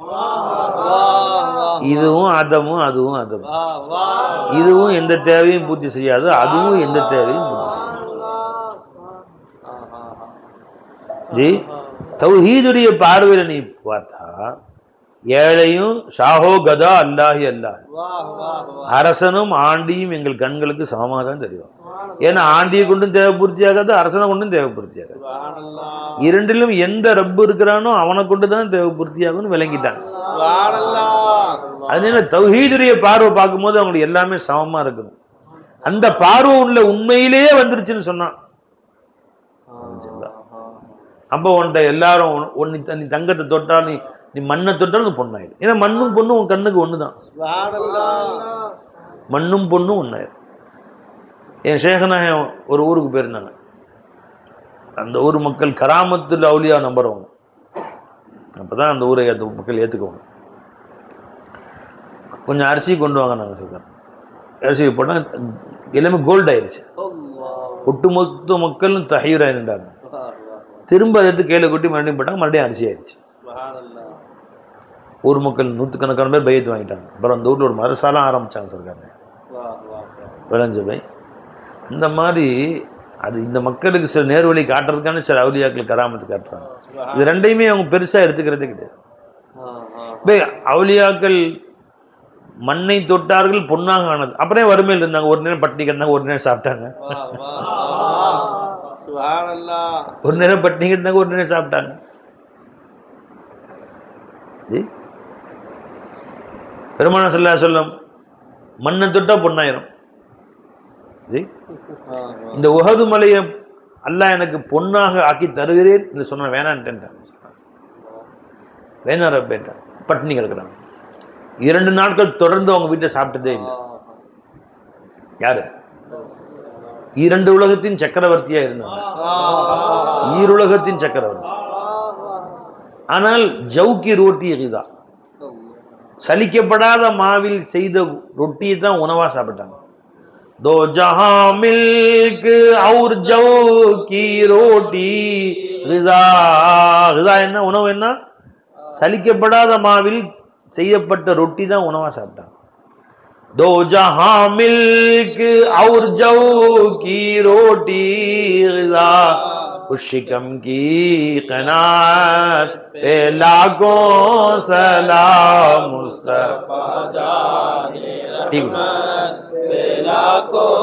இதுவும் அதமும் அதுவும் அதமும். இதுவும் எந்த தேவையும் பூர்த்தி செய்யாது, அதுவும் எந்த தேவையும் பூர்த்தி செய்யாது. ஜி தௌஹீதுடைய பார்வையில் நீ பார்த்தா ஏழையும் ஷாஹோ கதா அல்லாஹி அல்லாஹ், அரசனும் ஆண்டியும் எங்கள் கண்களுக்கு சமமாக தான் தெரியும். ஏன்னா ஆண்டியை கொண்டும் தேவை பூர்த்தியாகாது, அரசனை கொண்டும் தேவை பூர்த்தியாகாது. இரண்டிலும் எந்த ரப்பு இருக்கிறானோ அவனை கொண்டு தான் தேவை பூர்த்தியாகும்னு விளங்கிட்டாங்க. அதனால தௌஹீதுடைய பார்வை பார்க்கும்போது அவங்களுக்கு எல்லாமே சமமா இருக்கணும். அந்த பார்வை உள்ள உண்மையிலேயே வந்துருச்சுன்னு சொன்னான். அப்போ உன்ட்ட எல்லாரும் நீ தங்கத்தை தொட்டால் நீ மண்ணை தொட்டால் நீ பொண்ணாயிரும். ஏன்னா மண்ணும் பொண்ணும் உன் கண்ணுக்கு ஒண்ணுதான். மண்ணும் பொண்ணும் ஒன்னாயிரும். என் ஷேகநாயகம் ஒரு ஊருக்கு போயிருந்தாங்க. அந்த ஊர் மக்கள் கராமத்துல அவுலியா நம்புறவங்க. அப்பதான் அந்த ஊரை அந்த மக்கள் ஏத்துக்குவாங்க. கொஞ்சம் அரிசி கொண்டு வாங்க நாங்கள் சொல்றோம். அரிசி போட்டால் எல்லாமே கோல்டு ஆயிடுச்சு. ஒட்டுமொத்த மக்களும் தஹீராக நின்றாங்க. திரும்ப அதை எடுத்து கையில் கொட்டி மறுபடியும் போட்டாங்க. மறுபடியும் அரிசி ஆயிடுச்சு. ஊர் மக்கள் நூற்றுக்கணக்கான பேர் பையத்து வாங்கிட்டாங்க. அப்புறம் அந்த ஊரில் ஒரு மதரசாலாம் ஆரம்பித்தாங்க சொல்கிறாங்க விளைஞ்சவை. அந்த மாதிரி அது இந்த மக்களுக்கு சில நேர்வழி காட்டுறதுக்கான சில அவுலியாக்கள் கராமத்து காட்டுறாங்க. இது ரெண்டையுமே அவங்க பெருசாக எடுத்துக்கிறதே கிடையாது. அவுலியாக்கள் மண்ணை தொட்டார்கள், பொன்னாக ஆனது. அப்புறம் வறுமையில் இருந்தாங்க. ஒரு நேரம் பட்டினி கிடந்தாங்க, ஒரு நேரம் சாப்பிட்டாங்க. ஒரு நேரம் பட்டினி கிடந்தாங்க, ஒரு நேரம் சாப்பிட்டாங்க. பெருமானார் ஸல்லல்லாஹு அலைஹி வஸல்லம் மண்ணை தொட்டா பொன்னாயிரும். இந்த உஹது மலையை அல்லாஹ் எனக்கு பொன்னாக ஆக்கி தருகிறேன் என்று சொன்ன வேணான்ட்டேன். வேணாம் ரப்பேன்ட்டான். பட்டினி கிடக்குறாங்க. 2 நாட்கள் தொடர்ந்து அவங்க வீட்டை சாப்பிட்டதே இல்லை. யாரு? 2 உலகத்தின் சக்கரவர்த்தியா இருந்தாங்க. ஈருலகத்தின் சக்கரவர்த்தி. ஆனால் ஜவுக்கி ரோட்டி இதுதான், சலிக்கப்படாத மாவில் செய்த ரொட்டியை தான் உணவா சாப்பிட்டாங்க. दो जहां मिल्क और जौ की रोटी ரிதா. ரிதா என்ன? உணவு என்ன? சலிக்கப்படாத மாவில் செய்யப்பட்ட ரொட்டி தான் உணவா சாப்பிட்டாங்க. दो जहां मिल्क और जौ की रोटी ரிதா उशिकम की कनात पे लाखों सलाम मुस्तफा जाने रहमत पे लाखों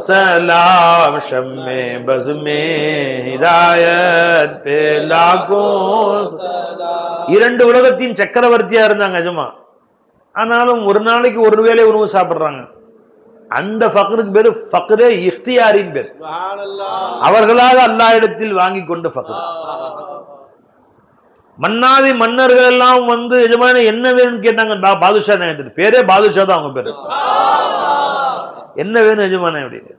सलाम शम्मे बज़ में हिदायत पे लाखों सलाम. 2 உலகத்தின் சக்கரவர்த்தியா இருந்தாங்க அஜமா. ஆனாலும் ஒரு நாளைக்கு ஒரு வேளை உணவு சாப்பிடுறாங்க. அந்த ஃபக்ருக்கு பேரு ஃபக்ரே இஃப்தியாரின் பேர். அவர்களாக அல்லாஹ் இடத்தில் வாங்கி கொண்ட ஃபக்ர். மன்னாதி மன்னர்கள் எல்லாம் வந்து எஜமான என்ன வேணும்னு கேட்டாங்க. பாதுஷா நாயகத்துக்கு பேரே பாதுஷா தான் அவங்க பேரு. என்ன வேணும் எஜமான அப்படின்னு.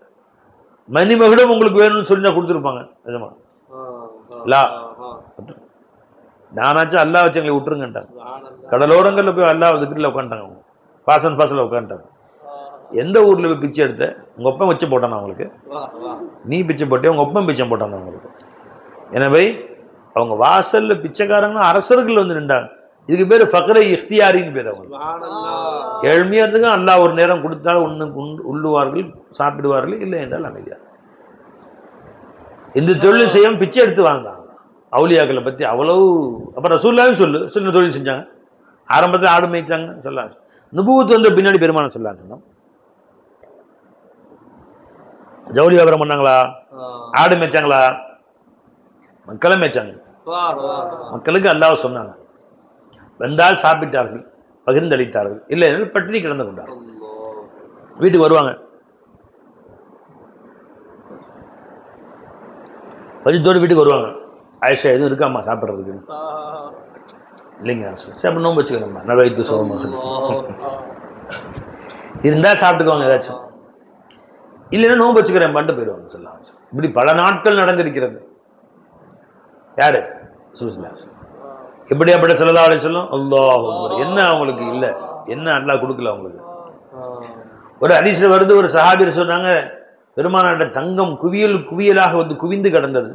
மணிமகுடம் உங்களுக்கு வேணும்னு சொல்லி தான் கொடுத்துருப்பாங்க எஜமான. நானாச்சும் அல்லா வச்சு எங்களை விட்டுருங்கட்டாங்க. கடலோரங்களில் போய் அல்லா இதுக்குள்ள உட்காந்துட்டாங்க. பாசன் பாசல உட்காந்துட்டாங்க. எந்த ஊர்ல போய் பிச்சை எடுத்த? உங்க ஒப்பம் வச்சு போட்டானா அவங்களுக்கு? நீ பிச்சை போட்டே உங்க ஒப்பம் பிச்சை போட்டானா அவங்களுக்கு? எனவே அவங்க வாசல்ல பிச்சைக்காரங்க அரசர்கள் வந்து நின்றாங்க. இதுக்கு பேரு ஃபக்ரை இஃப்தியாரின்னு பேர். அவங்க ஏழ்மையா இருந்துங்க அல்லாஹ் ஒரு நேரம் கொடுத்தாலும் உள்ளுவார்கள், சாப்பிடுவார்கள், இல்லை என்றால் அமைதியா. இந்த தொழில் செய்யும் பிச்சை எடுத்து வாங்க. அவுலியாக்களை பத்தி அவ்வளவு. அப்புறம் ரசூலுல்லாஹி சொல்லு சின்ன தொழில் செஞ்சாங்க. ஆரம்பத்தில் ஆடு மேய்ச்சாங்க சொல்லலாம். நுபுவத் வந்த பின்னாடி பெருமானம் சொல்லலாம் சொன்னோம். ஜவுளி வியாபாரம் பண்ணாங்களா? ஆடு மேய்ச்சாங்களா? மக்களை மேய்ச்சாங்க. மக்களுக்கு அல்லாஹ் சொன்னாங்க. வந்தால் சாப்பிட்டார்கள், பகிர்ந்தளித்தார்கள், இல்லை என்றால் பட்டினி கிடந்து கொண்டார்கள். வீட்டுக்கு வருவாங்க. பஜித்தோடு வீட்டுக்கு வருவாங்க. ஆயிஷா எதுவும் இருக்காம்மா சாப்பிட்றதுக்கு? இல்லைங்க சரி அப்போ நோம்பு வச்சுக்கணும்மா. நவைத்து சோமாக இருந்தால் சாப்பிட்டுக்குவாங்க. ஏதாச்சும் இல்லைன்னா நோம்பு வச்சுக்கிறேன் பண்ணிட்டு போயிடுவாங்க சொல்லலாம். இப்படி பல நாட்கள் நடந்திருக்கிறது. யாரு? எப்படியாப்பட்ட ஸல்லல்லாஹு அலைஹி வஸல்லம். அல்லாஹ் என்ன அவங்களுக்கு இல்லை, என்ன அல்லாஹ் கொடுக்கல அவங்களுக்கு. ஒரு ஹதீஸ்ல வருது, ஒரு சஹாபி சொன்னாங்க, பெருமானாட்ட தங்கம் குவியல் குவியலாக வந்து குவிந்து கிடந்தது.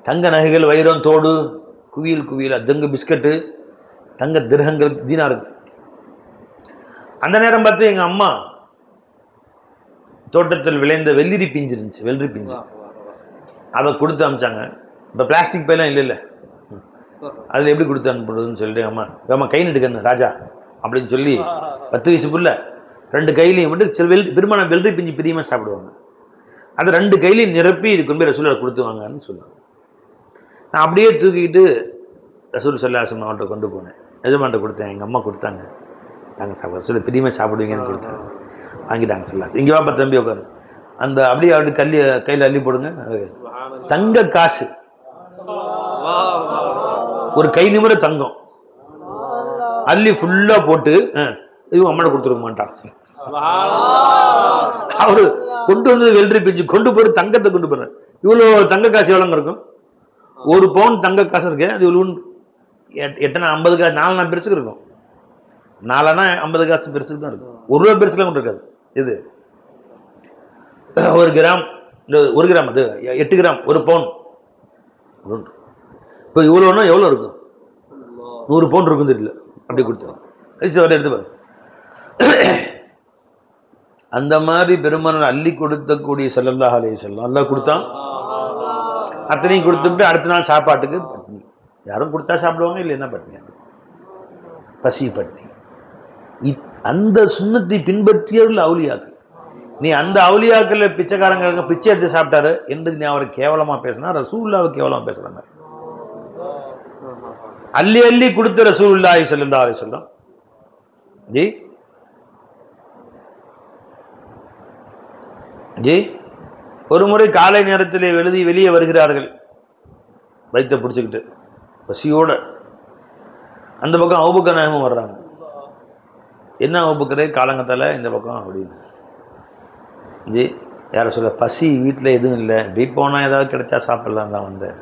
தங்க நகைகள், வைரம், தோடு குவியல் குவியல், தங்க பிஸ்கட்டு, தங்க திரகங்கள், தீனார்கள். அந்த நேரம் பார்த்து எங்கள் அம்மா தோட்டத்தில் விளைந்த வெள்ளரி பிஞ்சு இருந்துச்சு, வெள்ளரி பிஞ்சு, அதை கொடுத்து அனுப்பிச்சாங்க. இப்போ பிளாஸ்டிக் பையெல்லாம் இல்லை, அதில் எப்படி கொடுத்து அனுப்புறதுன்னு சொல்லிட்டு அம்மா அம்மா கை நட்டுக்கணும் ராஜா அப்படின்னு சொல்லி 10 வயசு புள்ள 2 கையிலையும் விட்டு சில பெருமான வெள்ளரி பிஞ்சு பிரியமாக சாப்பிடுவாங்க. அதை 2 கையிலையும் நிரப்பி இது கொண்டு போய் ரசூலை கொடுத்துவாங்கன்னு சொல்லுவாங்க. நான் அப்படியே தூக்கிக்கிட்டு ரசூல் ஸல்லல்லாஹு அலைஹி வஸல்லம் அவன்கிட்ட கொண்டு போனேன். எஜமான்ட்ட கொடுத்தேன். எங்கள் அம்மா கொடுத்தாங்க, தாங்க சாப்பிட ரசூலை பிரியமாக சாப்பிடுவீங்கன்னு கொடுத்தாங்க. வாங்கிட்டாங்க சொல்லலாம். இங்கே வாப்பா தம்பி உட்காரு. அந்த அப்படியே அப்படி கையில் அள்ளி போடுங்க. தங்க காசு, ஒரு கை நிமிர தங்கம் அள்ளி ஃபுல்லா போட்டு இவங்க அம்மாட்ட கொடுத்துருக்க மாட்டான். அவரு கொண்டு வந்தது வெள்ளரி பிஞ்சு, கொண்டு போய் தங்கத்தை கொண்டு போற. இவ்வளவு தங்க காசு எவ்வளோங்க இருக்கும்? 1 பவுன் தங்க காசு இருக்கு. அது இவ்வளவு 8 50 காசு 4 பெருசுக்கு இருக்கும். 4 50 காசு பெருசுக்கு தான் இருக்கும். 1 ரூபா பெருசுலாம் கொண்டு இருக்காது. இது 1 கிராம், 1 கிராம், அது 8 கிராம், 1 பவுன். இப்போ இவ்வளோன்னா எவ்வளோ இருக்கும்? 100 பவுன் இருக்கும் தெரியல. அப்படி கொடுத்துரும். எடுத்து பாரு. அந்த மாதிரி பெருமாள் அள்ளி கொடுத்தக்கூடிய ஸல்லல்லாஹு அலைஹி வஸல்லம் அல்லாஹ் கொடுத்தான். அத்தனையும் கொடுத்துட்டு அடுத்த நாள் சாப்பாட்டுக்கு பட்னி. யாரும் கொடுத்தா சாப்பிடுவாங்க, இல்லைன்னா பட்னி. பசி பட்னி. அந்த சுன்னத்தை பின்பற்றியவர்கள் அவுலியாக்கள். நீ அந்த அவுலியாக்கள் பிச்சைக்காரங்க பிச்சை எடுத்து சாப்பிட்டாரு என்று நீ அவரை கேவலமா பேசினா ரசூலுல்லாஹ்வை கேவலமா பேசுறாங்க. அள்ளி அள்ளி கொடுத்த ரசூலுல்லாஹி ஸல்லல்லாஹு அலைஹி வஸல்லம் ஜி ஜி ஒரு முறை காலை நேரத்தில் வெளியே வருகிறார்கள், வயிற்றை பிடிச்சிக்கிட்டு பசியோட. அந்த பக்கம் அபூபக்கர் நாயகம் வர்றாங்க. என்ன அபூபக்கரே காலங்கத்தால இந்த பக்கம் அப்படின்னு. ஜி யாரை சொல்ல, பசி வீட்டில் எதுவும் இல்லை, இப்படி போனால் ஏதாவது கிடைச்சா சாப்பிட்லாம் தான் வந்தேன்.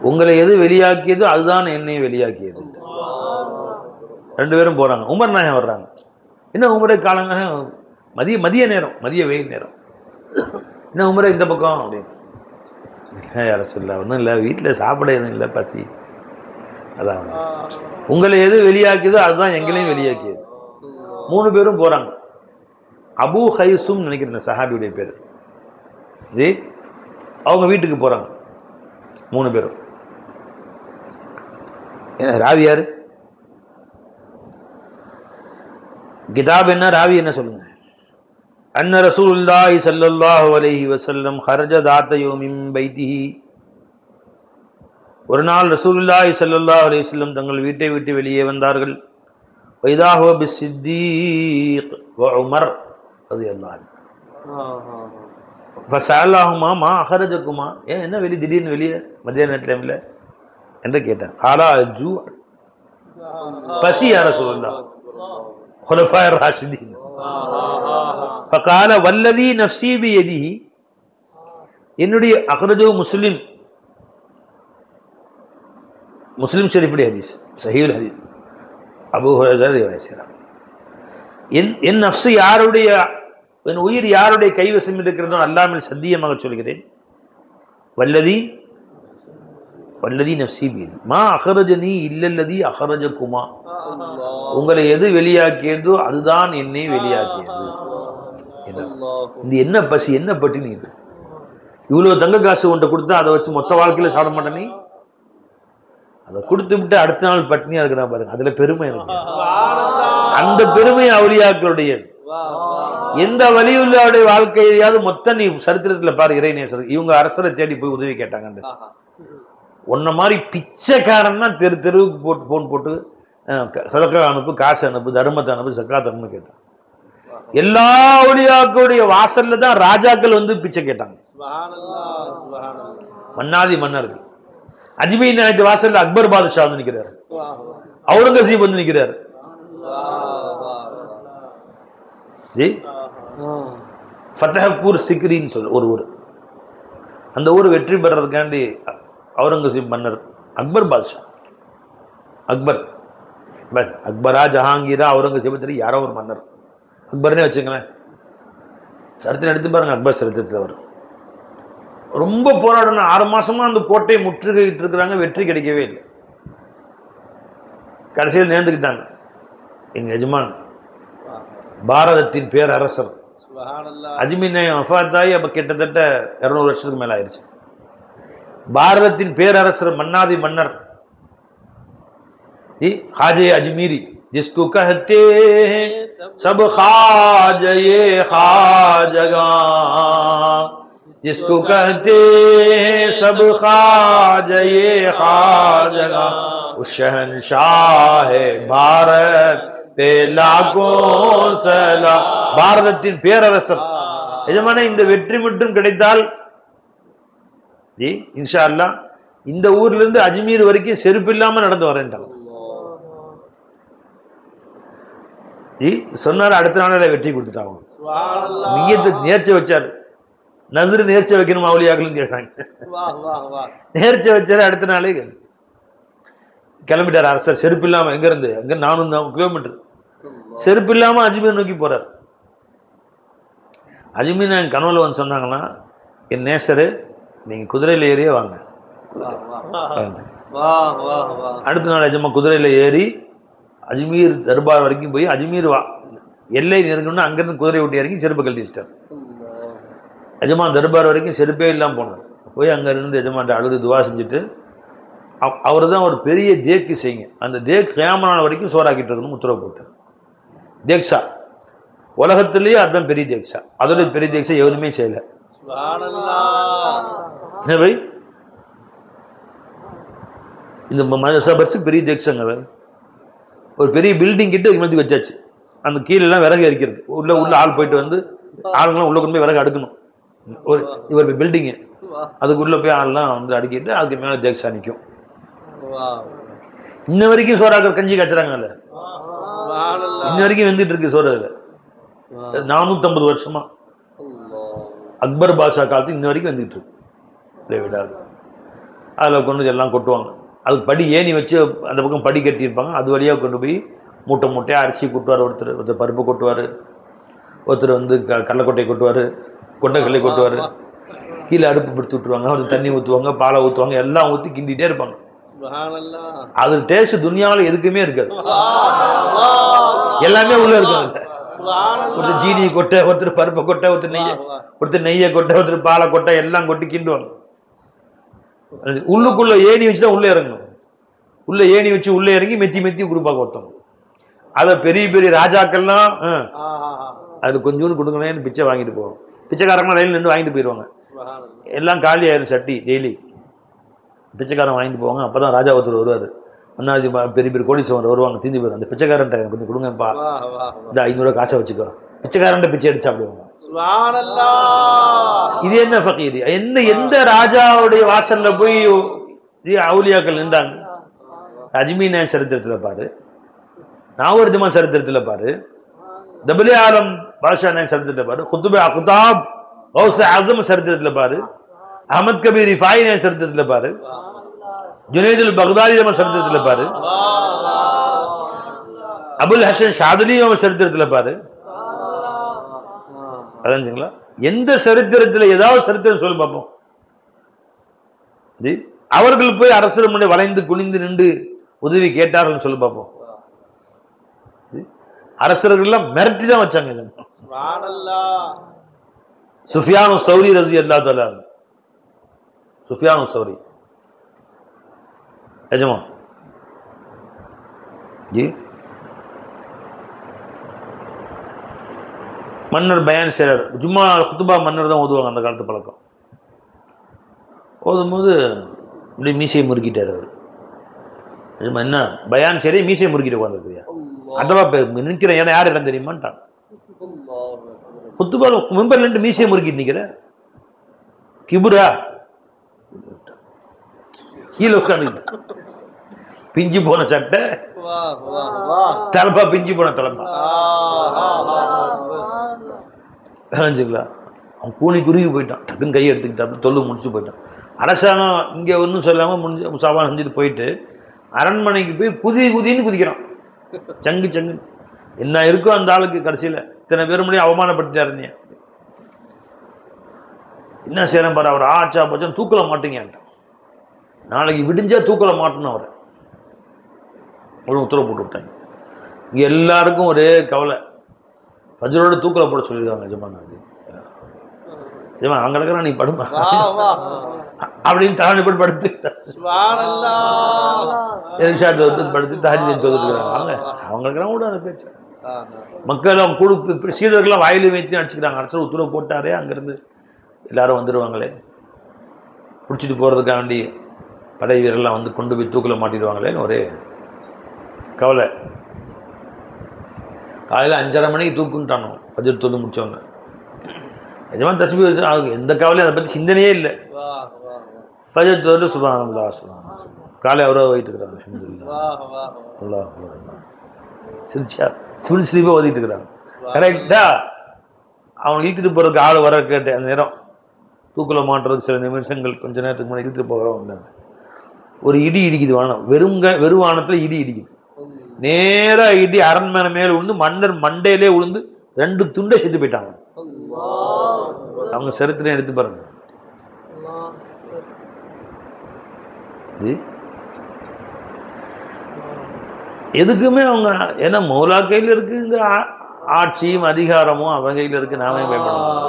உங்களை எது வெளியாக்கியதோ அதுதான் என்னையும் வெளியாக்கியது. 2 பேரும் போகிறாங்க. உமர் நாயகம் வர்றாங்க. என்ன உமரே காலங்க மதிய நேரம், மதிய வெயில் நேரம், என்ன உமரே இந்த பக்கம் அப்படின்னு. யாரை சொல்ல, ஒன்றும் இல்லை, வீட்டில் சாப்பிட எதுவும் இல்லை, பசி. அதான் உங்களை எது வெளியாக்கியதோ அதுதான் எங்களையும் வெளியாக்கியது. 3 பேரும் போகிறாங்க. அபூ ஹைசும் நினைக்கிறேன் சஹாபியுடைய பேர். ஜி அவங்க வீட்டுக்கு போகிறாங்க 3 பேரும். என்ன ராவி யாரு? கிதாப் என்ன, ராவி என்ன சொல்லுங்க. அன்ன ரசூலுல்லாஹி ஸல்லல்லாஹு அலைஹி வஸல்லம் ஹரஜ தாத யௌமின் பைத்திஹி. ஒரு நாள் ரசூலுல்லாஹி ஸல்லல்லாஹு அலைஹி வஸல்லம் தங்கள் வீட்டை விட்டு வெளியே வந்தார்கள். வைதா ஹுவ பிஸ்ஸித்தீக் வ உமர் ரலியல்லாஹு அன்ஹு. ஃபஸஅலஹுமா மா அஹரஜகுமா, ஏன் என்ன வெளியே திடீர்னு வெளியே மத்தியான டைம்ல என்று கேட்டான். காலா ஜூ, பசி யா ரசூலுல்லாஹ். خلفاء الراشدين. فقال والذي نفسي بيده. என்னுடைய அக்ரஜு முஸ்லிம் ஷரீஃபுடைய ஹதீஸ், சஹீஹுல் ஹதீஸ், அபூ ஹுரைரா ரிவாயத் செய்றார். என் நஃப்ஸ் யாருடைய, என் உயிர் யாருடைய கைவசம் இருக்கிறதோ அல்லாஹ்வில் சத்தியமாக சொல்கிறேன். வல்லதி நஃப்ஸி பியதி மா அஹ்ரஜனி இல்லல்லதி அஹ்ரஜகுமா. உங்களை எது வெளியாக்கியதோ அதுதான் என்னை வெளியாக்கியது. இந்த என்ன பசி, என்ன பட்டினி இது? இவ்வளவு தங்க காசு ஒன்றை கொடுத்தா அதை வச்சு மொத்த வாழ்க்கையில சாப்பிட மாட்டேன். நீ அதை கொடுத்து விட்டு அடுத்த நாள் பட்னியா இருக்கிறா பாருங்க, அதுல பெருமை எனக்கு. அந்த பெருமை அவுலியாக்களுடைய. எந்த வலியுள்ளாவுடைய வாழ்க்கையாவது மொத்தம் நீ சரித்திரத்துல பாரு. இறைநேசர் இவங்க அரசரை தேடி போய் உதவி கேட்டாங்க. உன்ன மாதிரி பிச்சைக்காரன் தான் தெருவுக்கு போட்டு போன் போட்டு சதக்கா அனுப்பு, காசு அனுப்பு, தர்மத்தை அனுப்பு, சக்காத் அனுப்பு கேட்டான். எல்லா ஒளியாக்களுடைய வாசல்ல தான் ராஜாக்கள் வந்து பிச்சை கேட்டாங்க. மன்னாதி மன்னர்கள். அஜ்மீர் நாயத்து வாசல்ல அக்பர் பாதுஷா வந்து நிற்கிறார், அவுரங்கசீப் வந்து நிற்கிறார். ஜி ஃபத்தஹ்பூர் சிக்ரின்னு சொல்ல ஒரு ஊர். அந்த ஊர் வெற்றி பெறறதுக்காண்டி அவுரங்கசீப் மன்னர், அக்பர் பாதுஷா, அக்பரா ஜஹாங்கீரா அவுரங்கசீப் தெரியும், யாரோ ஒரு மன்னர், அக்பர்னே வச்சுங்களேன். சரித்திரம் எடுத்து பாருங்க, அக்பர் சரித்திரத்தில் வரும். ரொம்ப போராடணும். 6 மாசமா அந்த கோட்டையை முற்றுகையிட்டு இருக்கிறாங்க, வெற்றி கிடைக்கவே இல்லை. கடைசியில் நேர்ந்துக்கிட்டாங்க. எங்க எஜமான் பாரதத்தின் பேரரசர் அஜ்மீர் நாயகம் வஃபாத்தாயி அப்ப கிட்டத்தட்ட 200 வருஷத்துக்கு மேல ஆயிடுச்சு. பாரதத்தின் பேரரசர் மன்னாதி மன்னர் खाजे अजमीरी, जिसको कहते हैं सब खाजे खाजगा, जिसको कहते हैं सब खाजे खाजगा, उस शहनशाह भारत பேலாக்கும் சலாம். பாரதத்தின் பேரரசர் எஜமானே, இந்த வெற்றி மட்டும் கிடைத்தால் இன்ஷா அல்லாஹ் இந்த ஊர்ல இருந்து அஜ்மீர் வரைக்கும் செருப்பு இல்லாம நடந்து வரேன்ட்டாங்க. சொன்னாரு. அடுத்த நாள வெற்றி கொடுத்துட்டாங்க. நியத்துக்கு நேர்ச்சி வச்சாரு. நዝர் நேர்ச்சி வைக்கணும் அவுலியாக்களும் கேட்டாங்க. நேர்ச்சி வச்சாரு. அடுத்த நாளே கிளம்பிட்டார் அரசர். செருப்பு இல்லாம எங்க இருந்து அங்க 400 கிலோமீட்டர் செருப்பு இல்லாம அஜ்மீர் நோக்கி போறாரு. அஜ்மீர் என் கனவுல வந்து சொன்னாங்கன்னா, என் நேசரு நீங்க குதிரையில ஏறியே வாங்க. அடுத்த நாள் அஜமா குதிரையில ஏறி அஜ்மீர் தர்பார் வரைக்கும் போய் அஜ்மீர் எல்லை நெருங்கணும்னா அங்கிருந்து குதிரை விட்டு இறங்கி செருப்பு கழட்டி வச்சிட்டார். எஜமான் தர்பார் வரைக்கும் செருப்பே இல்லாமல் போனார். போய் அங்கே இருந்து எஜமான்ட்ட அழுது துவா செஞ்சுட்டு அவர் தான் ஒரு பெரிய தேக்கு செய்யுங்க, அந்த தேக் கியாமத் வரைக்கும் சோறாக்கிட்டு இருக்கணும்னு உத்தரவு போட்டார். தேக்ஷா உலகத்திலேயே அதுதான் பெரிய தேக்ஷா. அதோட பெரிய தேக்ஷா எவருமே செய்யல. என்ன பை இந்த மதரசா பர்ஸுக்கு பெரிய தேக்ஷாங்க. ஒரு பெரிய பில்டிங் கிட்ட இமத்தி வச்சாச்சு. அந்த கீழெல்லாம் விறகு எரிக்கிறது. உள்ள ஆள் போயிட்டு வந்து ஆளுங்களாம் உள்ள கொண்டு போய் விறகு அடுக்கணும். இவர் பில்டிங்கு அதுக்குள்ள போய் ஆள்லாம் வந்து அடுக்கிட்டு அதுக்கு மேலே தேக்ஷா நிற்கும். இன்ன வரைக்கும் சோறாக்கிற கஞ்சி காய்ச்சறாங்கல்ல, இன்ன வரைக்கும் வந்துட்டு இருக்கு சோறு. அதில் 450 வருஷமா அக்பர் பாஷா காலத்து இன்ன வரைக்கும் வந்துட்டு இருக்கு விடாது. அதில் கொண்டு எல்லாம் கொட்டுவாங்க. அதுக்கு படி ஏணி வச்சு அந்த பக்கம் படி கட்டியிருப்பாங்க. அது வழியாக கொண்டு போய் மூட்டை மூட்டையாக அரிசி கொட்டுவார். ஒருத்தர் பருப்பு கொட்டுவார், ஒருத்தர் வந்து கடலைக்கொட்டை கொட்டுவார், கொண்டைக்கல்லை கொட்டுவார். கீழே அடுப்பு பிடித்து விட்டுருவாங்க. அவர் தண்ணி ஊற்றுவாங்க, பாலை ஊற்றுவாங்க, எல்லாம் ஊற்றி கிண்டிகிட்டே இருப்பாங்க. அது டேஸ்ட் துனியாவில் எதுக்குமே இருக்காது. எல்லாமே உள்ள இருக்கும். ஒருத்தர் ஜீனி கொட்டை, ஒருத்தர் பருப்பை கொட்டை, ஒருத்தர் நெய்யை கொட்டை, ஒருத்தர் பாலை கொட்டை, எல்லாம் கொட்டி கிண்டுவாங்க. உள்ளுக்குள்ள ஏணி வச்சுதான் உள்ளே இறங்கணும். உள்ள ஏணி வச்சு உள்ளே இறங்கி மெத்தி மெத்தி குரூப்பாக ஒருத்தவங்க. அதை பெரிய பெரிய ராஜாக்கள்லாம் அது கொஞ்சோண்டு கொடுக்கணும்னு பிச்சை வாங்கிட்டு போவோம். பிச்சைக்காரங்களாம் ரயில் நின்று வாங்கிட்டு போயிடுவாங்க. எல்லாம் காலி ஆயிரும் சட்டி. டெய்லி பிச்சைக்காரன் வாங்கிட்டு போவாங்க. அப்போ தான் ராஜா ஒருத்தர் வருவார். அண்ணாஜி பெரிய பெரிய கோடீஸ்வரர் வருவாங்க. தீந்து போயிடும். அந்த பிச்சைக்காரன்ட்ட கொஞ்சம் கொடுங்கப்பா, இந்த 500 காசை வச்சுக்கோ. பிச்சைக்காரன்ட்ட பிச்சை எடுத்து சாப்பிடுவாங்க. இது என்ன ஃபகீர்? எந்த ராஜாவுடைய வாசல்ல போய் அவுலியாக்கள் நின்றாங்க? அஜ்மீர் நாயன் சரித்திரத்தில் பாரு, நாகூர் ஜமான் சரித்திரத்தில் பாரு, தபலே ஆலம் பாஷா நாயன் சரித்திரத்தில் பாரு, குத்துபே அக்தாப் கௌஸ் ஆஸம் சரித்திரத்தில் பாரு, அஹமத் கபீர் ரிஃபாயி நாயன் சரித்திரத்தில் பாரு, ஜுனைதுல் பக்தாதி ஜமான் சரித்திரத்தில் பாரு, அபுல் ஹசன் ஷாதுலி சரித்திரத்தில் பாரு. அதாச்சுங்களா? எந்த சரித்திரத்தில் ஏதாவது சரித்திரம் சொல்லி பார்ப்போம். அவர்கள் போய் அரசர் முன்னே வளைந்து குனிந்து நின்று உதவி கேட்டார்கள் சொல்லி பார்ப்போம். அரசர்கள் எல்லாம் மிரட்டி தான் வச்சாங்க. சுஃபியானு சௌரி ரலியல்லாஹு தஆலா, சுஃபியானு சௌரி எஜமா ஜி மன்னர் பயான் செய்கிறார். ஜும்மா குத்துபா மன்னர் தான் ஓதுவாங்க. அந்த காலத்து பழக்கம். ஓதும்போது இப்படி மீசையை முறுக்கிட்டார் அவர். என்ன பயான் சரி மீசையை முறுக்கிட்டு உட்காந்துருக்குறியா? அதவா நிற்கிறேன். ஏன்னா யார் இடம் தெரியுமான்ட்டான். குத்துபா மெம்பர்ல இருந்து மீசையை முறுக்கிட்டு நிற்கிற கிபுரா கீழே உட்காந்து பிஞ்சு போன சட்டை, தலப்பா பிஞ்சு போன தலப்பா. அவன் கூனி குறுகி போயிட்டான். டக்குன்னு கையை எடுத்துக்கிட்டான். தொல்லு முடிச்சு போயிட்டான். அரசாங்கம் இங்கே ஒன்றும் சொல்லாமல் முடிஞ்சு முசாபா செஞ்சுட்டு போயிட்டு அரண்மனைக்கு போய் குதின்னு குதிக்கிறான். சங்கு சங்கு என்ன இருக்கோ அந்த ஆளுக்கு. கடைசியில் இத்தனை பேர் முடியும் அவமானப்படுத்திட்டாரு. நீ என்ன செய்யறேன் பாரு. அவர் ஆச்சா போச்சா தூக்கல மாட்டீங்கன்ட்டான். நாளைக்கு விடிஞ்சா தூக்கல மாட்டணும் அவரை. அவ்வளோ உத்தரவு போட்டு விட்டாங்க. இங்கே எல்லாருக்கும் ஒரே கவலை. ஃபஜ்ரோட தூக்கல போட சொல்லியிருக்காங்க எஜமான். அங்கே இருக்கிறான், நீ படுமா அப்படின்னு தாண்டி போட்டு படுத்து படுத்து தாரி தோத்துக்கிறாங்க. அவங்களுக்கெல்லாம் கூட அந்த பேச்சு. மக்கள் அவங்க குழு சீடர்கள்லாம் வாயில வைத்து அடிச்சுக்கிறாங்க. அரசர் உத்தரவு போட்டாரே, அங்கேருந்து எல்லாரும் வந்துடுவாங்களே, பிடிச்சிட்டு போகிறதுக்காக வேண்டி படை வீரர்லாம் வந்து கொண்டு போய் தூக்கில் மாட்டிடுவாங்களேன்னு ஒரே கவலை. காலையில் 5:30 மணிக்கு தூக்குன்ட்டானோ ஃபஜ்ர் தொழுது முடிச்சவங்க. எஜமான் தஸ்பீஹ் வச்சு அவருக்கு எந்த கவலையும் அதை பற்றி சிந்தனையே இல்லை. ஃபஜ்ர் தொழுது சுப்ஹானல்லாஹ் சுப்ஹானல்லாஹ் காலை அவரோ ஓதிட்டு இருக்கிறாங்க. அல்ஹம்துலில்லாஹ் அல்லாஹ் சிரிச்சா சிவில் சிரிப்பாக ஓதிட்டு இருக்கிறாங்க. கரெக்டா அவன் இழுத்துட்டு போகிறதுக்கு ஆள் வர கேட்டு அந்த நேரம் தூக்கில் மாட்டுறதுக்கு சில நிமிஷங்கள் கொஞ்ச நேரத்துக்கு முன்னாடி இழுத்துட்டு போகிறவங்க ஒரு இடி இடிக்குது. வானம் வெறும் வானத்தில் இடி இடிக்குது. நேராக இடி அரண்மனை மேலே விழுந்து மன்னர் மண்டையிலே விழுந்து 2 துண்டை செத்து போயிட்டாங்க. அவங்க சரித்திரம் எடுத்து பாருங்க. எதுக்குமே அவங்க ஏன்னா மௌலா கையில் இருக்கு, இந்த ஆட்சியும் அதிகாரமும் அவங்க கையில் இருக்கு. நாமே பயப்படணும்.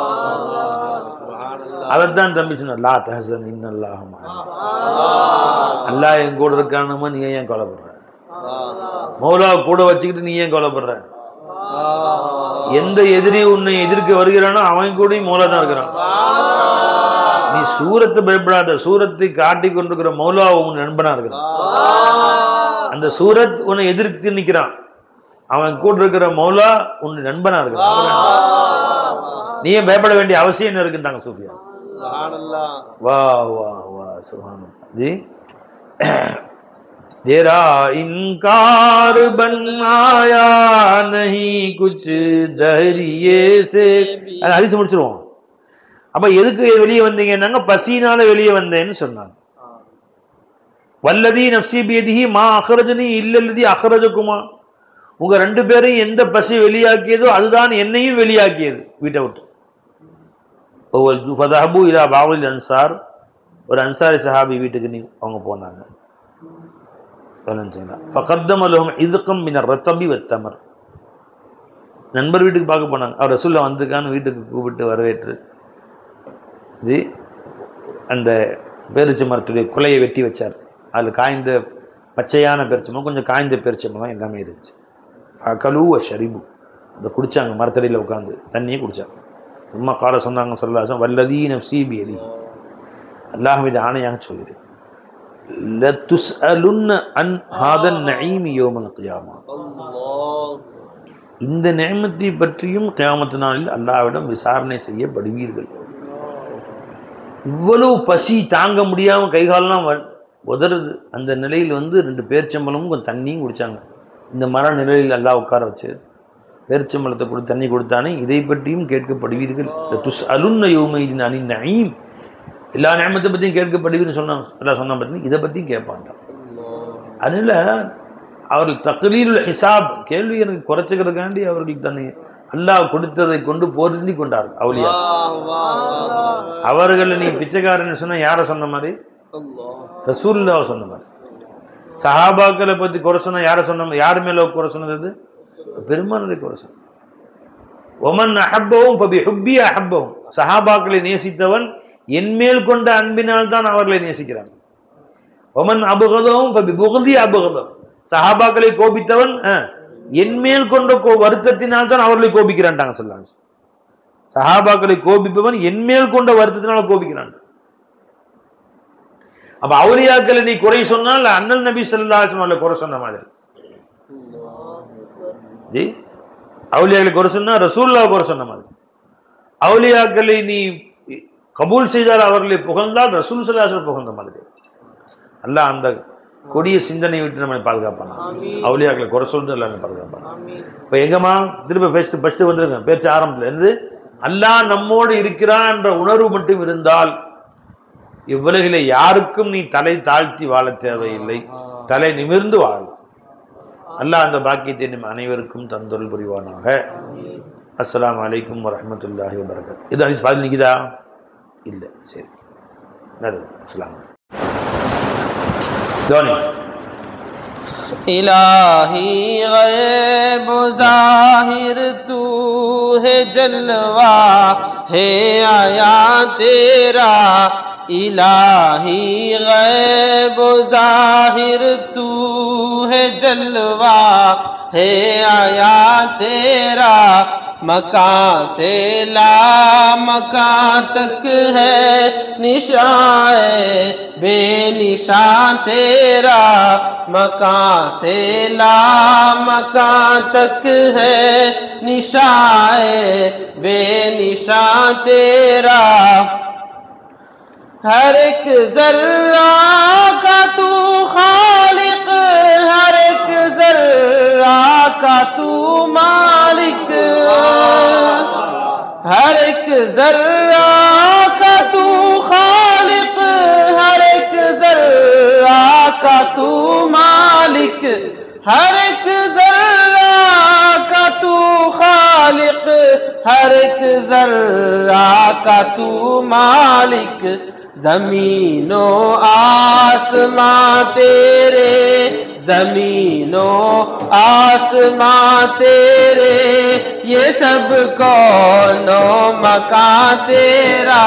அதைத்தான் தம்பி சொன்ன லா தஹசன் இன்னல்லாஹ் அல்லாஹ் என் கூட இருக்கானுமா, நீ ஏன் கவலைப்படுற? மௌலா கூட வச்சுக்கிட்டு நீ ஏன் கவலைப்படுற? எந்த எதிரி உன்னை எதிர்க்க வருகிறானோ அவன் கூடயும் மௌலா தான் இருக்கிறான். நீ சூரத்தை பயப்படாத, சூரத்தை காட்டி கொண்டிருக்கிற மௌலா உன் நண்பனா இருக்கிறான். அந்த சூரத் உன்னை எதிர்த்து நிற்கிறான், அவன் கூட இருக்கிற மௌலா உன் நண்பனா இருக்கிறான். நீ ஏன் பயப்பட வேண்டிய அவசியம் என்ன இருக்குன்றாங்க சூஃபியா. வா வா வா சுப்ஹானல்லாஹ் ஜி. तेरा इनकार बन आया नहीं कुछ दहरिये से. ஹதீஸ் முடிச்சிருவோம். அப்ப எதுக்கு வெளியே வந்தீங்கன்னாங்க, பசினால வெளியே வந்தேன்னு சொன்னாங்க. வல்லதி நஃப்ஸி பியதிஹி மா அக்ரஜனி இல்லல்லதி அக்ரஜகுமா. உங்க 2 பேரையும் எந்த பசி வெளியாக்கியதோ அதுதான் என்னையும் வெளியாக்கியது வீட்டை விட்டு. ஃபதஹபு இலா பாவுல் அன்சார். ஒரு அன்சாரி சஹாபி வீட்டுக்கு அவங்க போனாங்க. நண்பர் வீட்டுக்கு பார்க்க போனாங்க. அவர் ரசூலுல்லாஹ் வந்திருக்கான்னு வீட்டுக்கு கூப்பிட்டு வரவேற்று ஜி அந்த பேரிச்ச மரத்துடைய குலையை வெட்டி வச்சார். அதில் காய்ந்த பச்சையான பேரிச்சம்பழம், கொஞ்சம் காய்ந்த பேரிச்சம்பழம் எல்லாமே இருந்துச்சு. கழுவ ஷரிபு அதை குடித்தாங்க. மரத்தடியில் உட்காந்து தண்ணியை குடித்தாங்க. சும்மா கால சொன்னாங்க சொல்லலாம், வல்லதி நஃப்ஸி பியதி, அல்லாஹ் மீது ஆணையாக சொல்கிறேன், லதுஸ்அலுன்ன அன் ஹாதன் நஈம் யௌமல் கியாமா. இந்த நிஅமத்தை பற்றியும் கியாமத் நாளில் அல்லாஹ்விடம் விசாரணை செய்யப்படுவீர்கள். இவ்வளவு பசி தாங்க முடியாமல் கைகாலெலாம் உதறுது. அந்த நிலையில் 2 பேரிச்சம்பழமும் கொஞ்சம் தண்ணியும் குடித்தாங்க. இந்த மர நிலையில் அல்லாஹ் உட்கார வச்சு பேரிச்சம்பழத்தை கொடுத்து தண்ணி கொடுத்தானே, இதை பற்றியும் கேட்கப்படுவீர்கள். லதுஸ்அலுன்ன யௌமைதின் அனின் நஈம். எல்லா நியமத்தை பற்றியும் கேட்கப்படுவீன்னு சொன்னாங்க. எல்லாம் சொன்ன பார்த்தீங்கன்னா இதை பற்றியும் கேட்பாங்க. அதனால் அவர்கள் தக்லீலுல் ஹிசாப், கேள்வி எனக்கு குறைச்சிக்கிறதுக்காண்டி அவர்களுக்கு தன்னை அல்லாஹ் கொடுத்ததை கொண்டு பொருந்தி கொண்டார்கள். அவுலியா அவர்களை நீ பிச்சைக்காரன்னு சொன்ன யாரை சொன்ன மாதிரி? ரசூலுல்லாஹ் சொன்ன மாதிரி. சஹாபாக்களை பற்றி குறை சொன்ன யாரை சொன்ன? யார் மேலே குறை சொன்னது? பெருமானுடைய குறை சொன்ன. ஒமன் அஹப்பவும் ஃபபி ஹுப்பி அஹப்பவும். சஹாபாக்களை நேசித்தவன் என்மேல் கொண்ட அன்பினால் தான் அவர்களை நேசிக்கிறான். ஒமன் அபுகதவும் ஃபபி புகதி அபுகதம். சஹாபாக்களை கோபித்தவன் என்மேல் கொண்ட வருத்தத்தினால் தான் அவர்களை கோபிக்கிறான்ட்டாங்க சொல்லாங்க. சஹாபாக்களை கோபிப்பவன் என்மேல் கொண்ட வருத்தத்தினால கோபிக்கிறான். அப்ப அவுலியாக்களை நீ குறை சொன்னால் அண்ணல் நபி ஸல்லல்லாஹு அலைஹி வஸல்லம் குறை சொன்ன மாதிரி. ஜி அவுலியாக்களை குறை சொன்னா ரசூலுல்லாஹ் குறை சொன்ன மாதிரி. அவுலியாக்களை நீ கபூல் செய்தால் அவர்களை புகழ்ந்தால் ரசூல் ஸல்லல்லாஹு அலைஹி வஸல்லம் புகழ்ந்த மாதிரி. அல்லாஹ் அந்த கொடிய சிந்தனை விட்டு நம்மை பாதுகாப்பானா. அவுலியாக்களை குறை சொல்றது எல்லாமே பாதுகாப்பானா. இப்போ எங்கம்மா திரும்ப ஃபர்ஸ்ட் வந்துருங்க பேச்சு ஆரம்பத்தில் இருந்து அல்லாஹ் நம்மோடு இருக்கிறான் என்ற உணர்வு மட்டும் இருந்தால் இவ்வுலகிலே யாருக்கும் நீ தலை தாழ்த்தி வாழ தேவையில்லை, தலை நிமிர்ந்து வாழலாம். அல்லாஹ் அந்த பாக்கியத்தை நம் அனைவருக்கும் தந்தொருள் புரிவானாக. அஸ்ஸலாமு அலைக்கும் வரஹ்மத்துல்லாஹி வபரகாத்துஹு. இது ஹதீஸ் பாதில் நிக்குதா? இல்லை, சரி நல்லது. அஸ்ஸலாமு ஜோனி. इलाही गैब ज़ाहिर तू है, जलवा है आया तेरा. इलाही गैब ज़ाहिर तू है, जलवा है आया तेरा. مکان سے لا مکان تک ہے نشان بے نشان تیرا، مکان سے لا مکان تک ہے نشان بے نشان تیرا، ہر ایک ذرہ کا تو خالق، ہر ایک ذرہ کا تو مالک، ہر ایک ذرہ کا تو خالق، ہر ایک ذرہ کا تو مالک، ہر ایک ذرہ کا تو خالق، ہر ایک ذرہ کا تو مالک، زمین و آسمان تیرے، زمین و آسمان تیرے، یہ سب کون و مکان تیرا،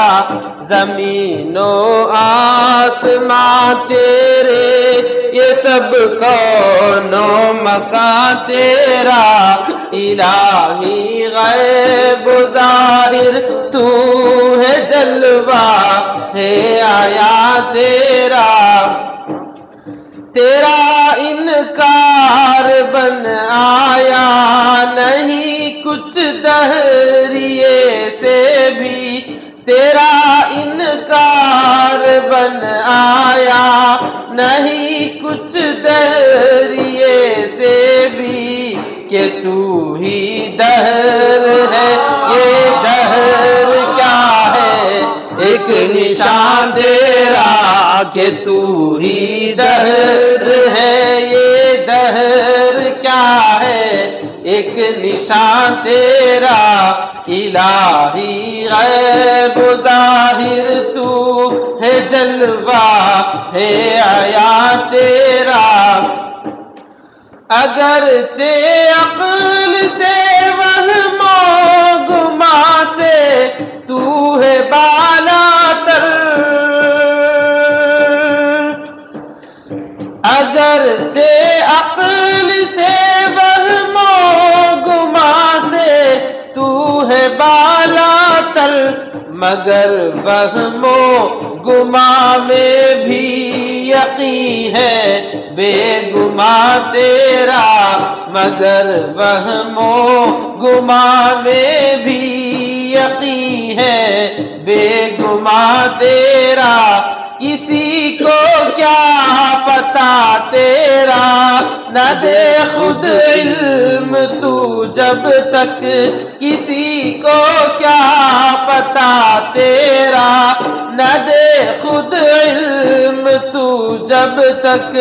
زمین و آسمان تیرے، یہ سب کون و مکان تیرا، الہی غیب و ظاہر تو ہے، جلوہ ہے آیا تیرا، تیرا انکار بن آیا نہیں کچھ دہریے سے بھی، تیرا انکار بن آیا نہیں کچھ دہریے سے بھی، کہ تو ہی دہر ہے، یہ دہر کیا ہے ایک نشان تیرا، کہ تو ہی دہر ہے، یہ دہر کیا ہے ایک نشان تیرا، الہی غیب و ظاہر تو ہے، جلوہ ہے آیا تیرا، اگرچہ عقل سے وہم و گما سے تو ہے بالا تر، اگرچہ عقل سے وہم و گما سے تو ہے بالا تر، مگر وہم و گما میں بھی یقین ہے بے گما تیرا، مگر وہم و گما میں بھی یقین ہے بے گما تیرا، کسی کو کیا پتا تیرا نہ دے خود علم تو جب تک، کسی کو کیا پتا تیرا نہ دے خود علم تو جب تک،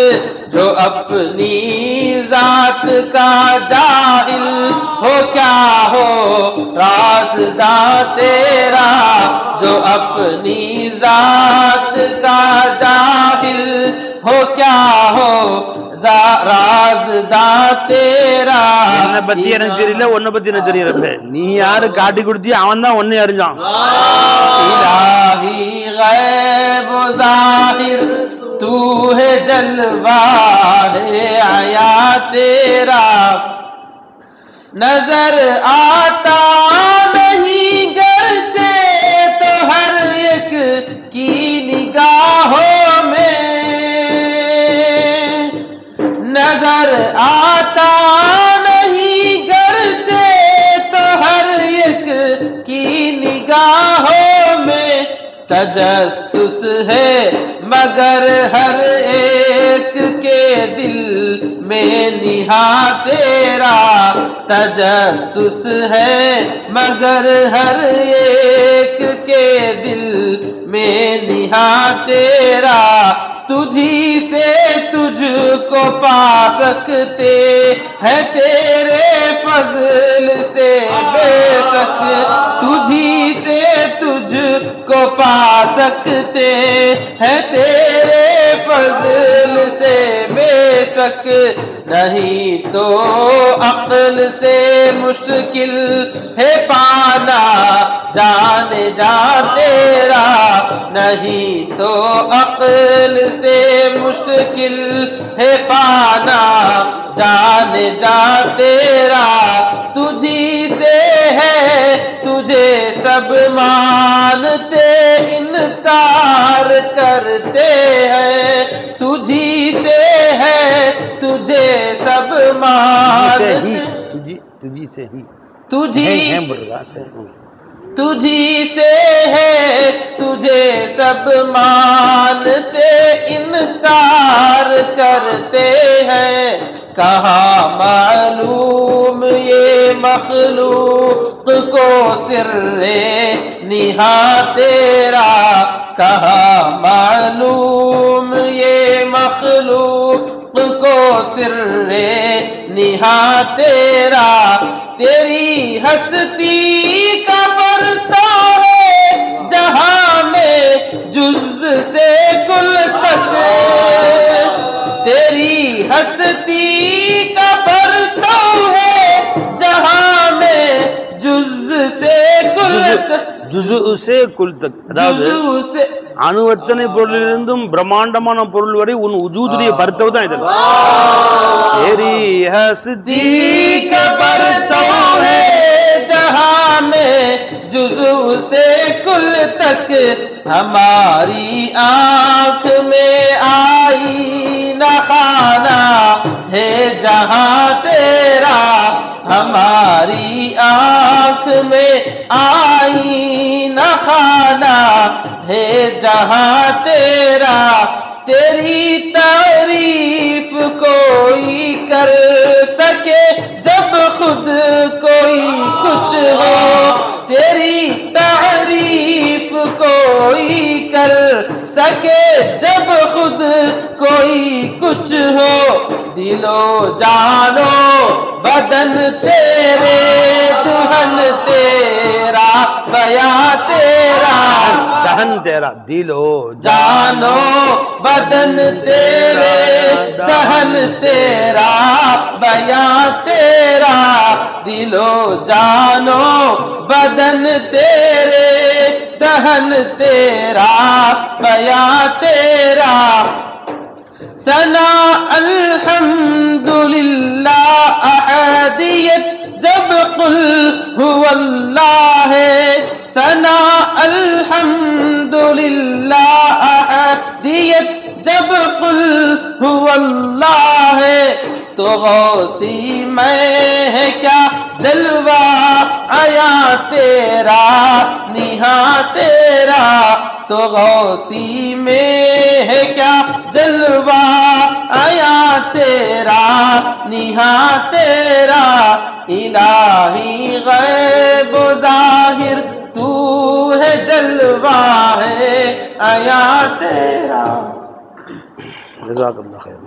جو اپنی ذات کا جاہل ہو کیا ہو رازداں تیرا، جو اپنی ذات کا جاہل ہو کیا ہو رازداں تیرا، என்னை பத்தி எனக்கு தெரியல, உன்னை பத்தி எனக்கு தெரியல, நீ யாரு காட்டி கொடுத்தியோ அவன் தான் உன்னை அறிஞ்சான். الہی غیب و ظاہر تو ہے، جلوہ ہے آیا تیرا، نظر آتا نہیں گرچہ تو ہر ایک کی نگاہوں میں، نظر آتا نہیں گرچہ تو ہر ایک کی نگاہوں میں، تجسس ہے مگر ہر ایک کے دل میں نہا تیرا، تجسس ہے مگر ہر ایک کے دل میں نہا تیرا، تجھی سے تجھ کو پا سکتے ہیں تیرے فضل سے بے شک، تجھی سے تجھ کو پا سکتے ہیں تیرے فضل سے بے شک، نہیں تو عقل سے مشکل ہے پانا جان جا تیرا، نہیں تو عقل سے مشکل ہے پانا جان جا تیرا، تجھی سے ہے सब मानते इनकार करते हैं, तुझी से है तुझे सब मानते, तुझी से ही तुझी हैं बोल रहा है। तुझी से है तुझे सब मानते इनकार करते हैं, कहाँ मालूम ये मखलूक को सिर्रे निहा तेरा, कहाँ मालूम ये मखलूक को सिर्रे निहा तेरा, तेरी हस्ती का बरता है जहां में जुज से कुल तक, तेरी हस्ती का बरता है जहां में जुज से कुल तक, ஜுஸு சே குல் தக், அதாவது जुज़ से அணுவத்தனை பொருளிலிருந்தும் பிரம்மாண்டமான பொருள் வரை உன் உஜூதுடைய பர்த்தவ் தான் இது. तेरी हस्ती का बरतव है जहां में जुज़ू से कुल तक, हमारी आंख में आई न खाना है जहां तेरा, हमारी आंख में आई न खाना है जहां तेरा, तेरी तारीफ कोई कर सके जब खुद कोई कुछ हो, तेरी तारीफ कोई कर सके जब खुद कोई कुछ हो, दिलो जानो बदन तेरे दुल्हन तेरा बयां तेरा, दहन तेरा दिलो जानो बदन तेरे दहन तेरा बयां तेरा, दिलो जानो बदन तेरे दहन तेरा बयां तेरा, सना अल्हम्दुलिल्लाह अहदियत जब कुल हुवल्लाह है, सना अल्हम्दुलिल्लाह अहदियत जब कुल हुवल्लाह है, तो गौसी मैं है क्या जलवा आया तेरा निहा तेरा, तो गौसी में है क्या जलवा आया तेरा निहा तेरा, इलाही गैब ज़ाहिर तू है जलवा है आया तेरा। जज़ाकल्लाह खैर।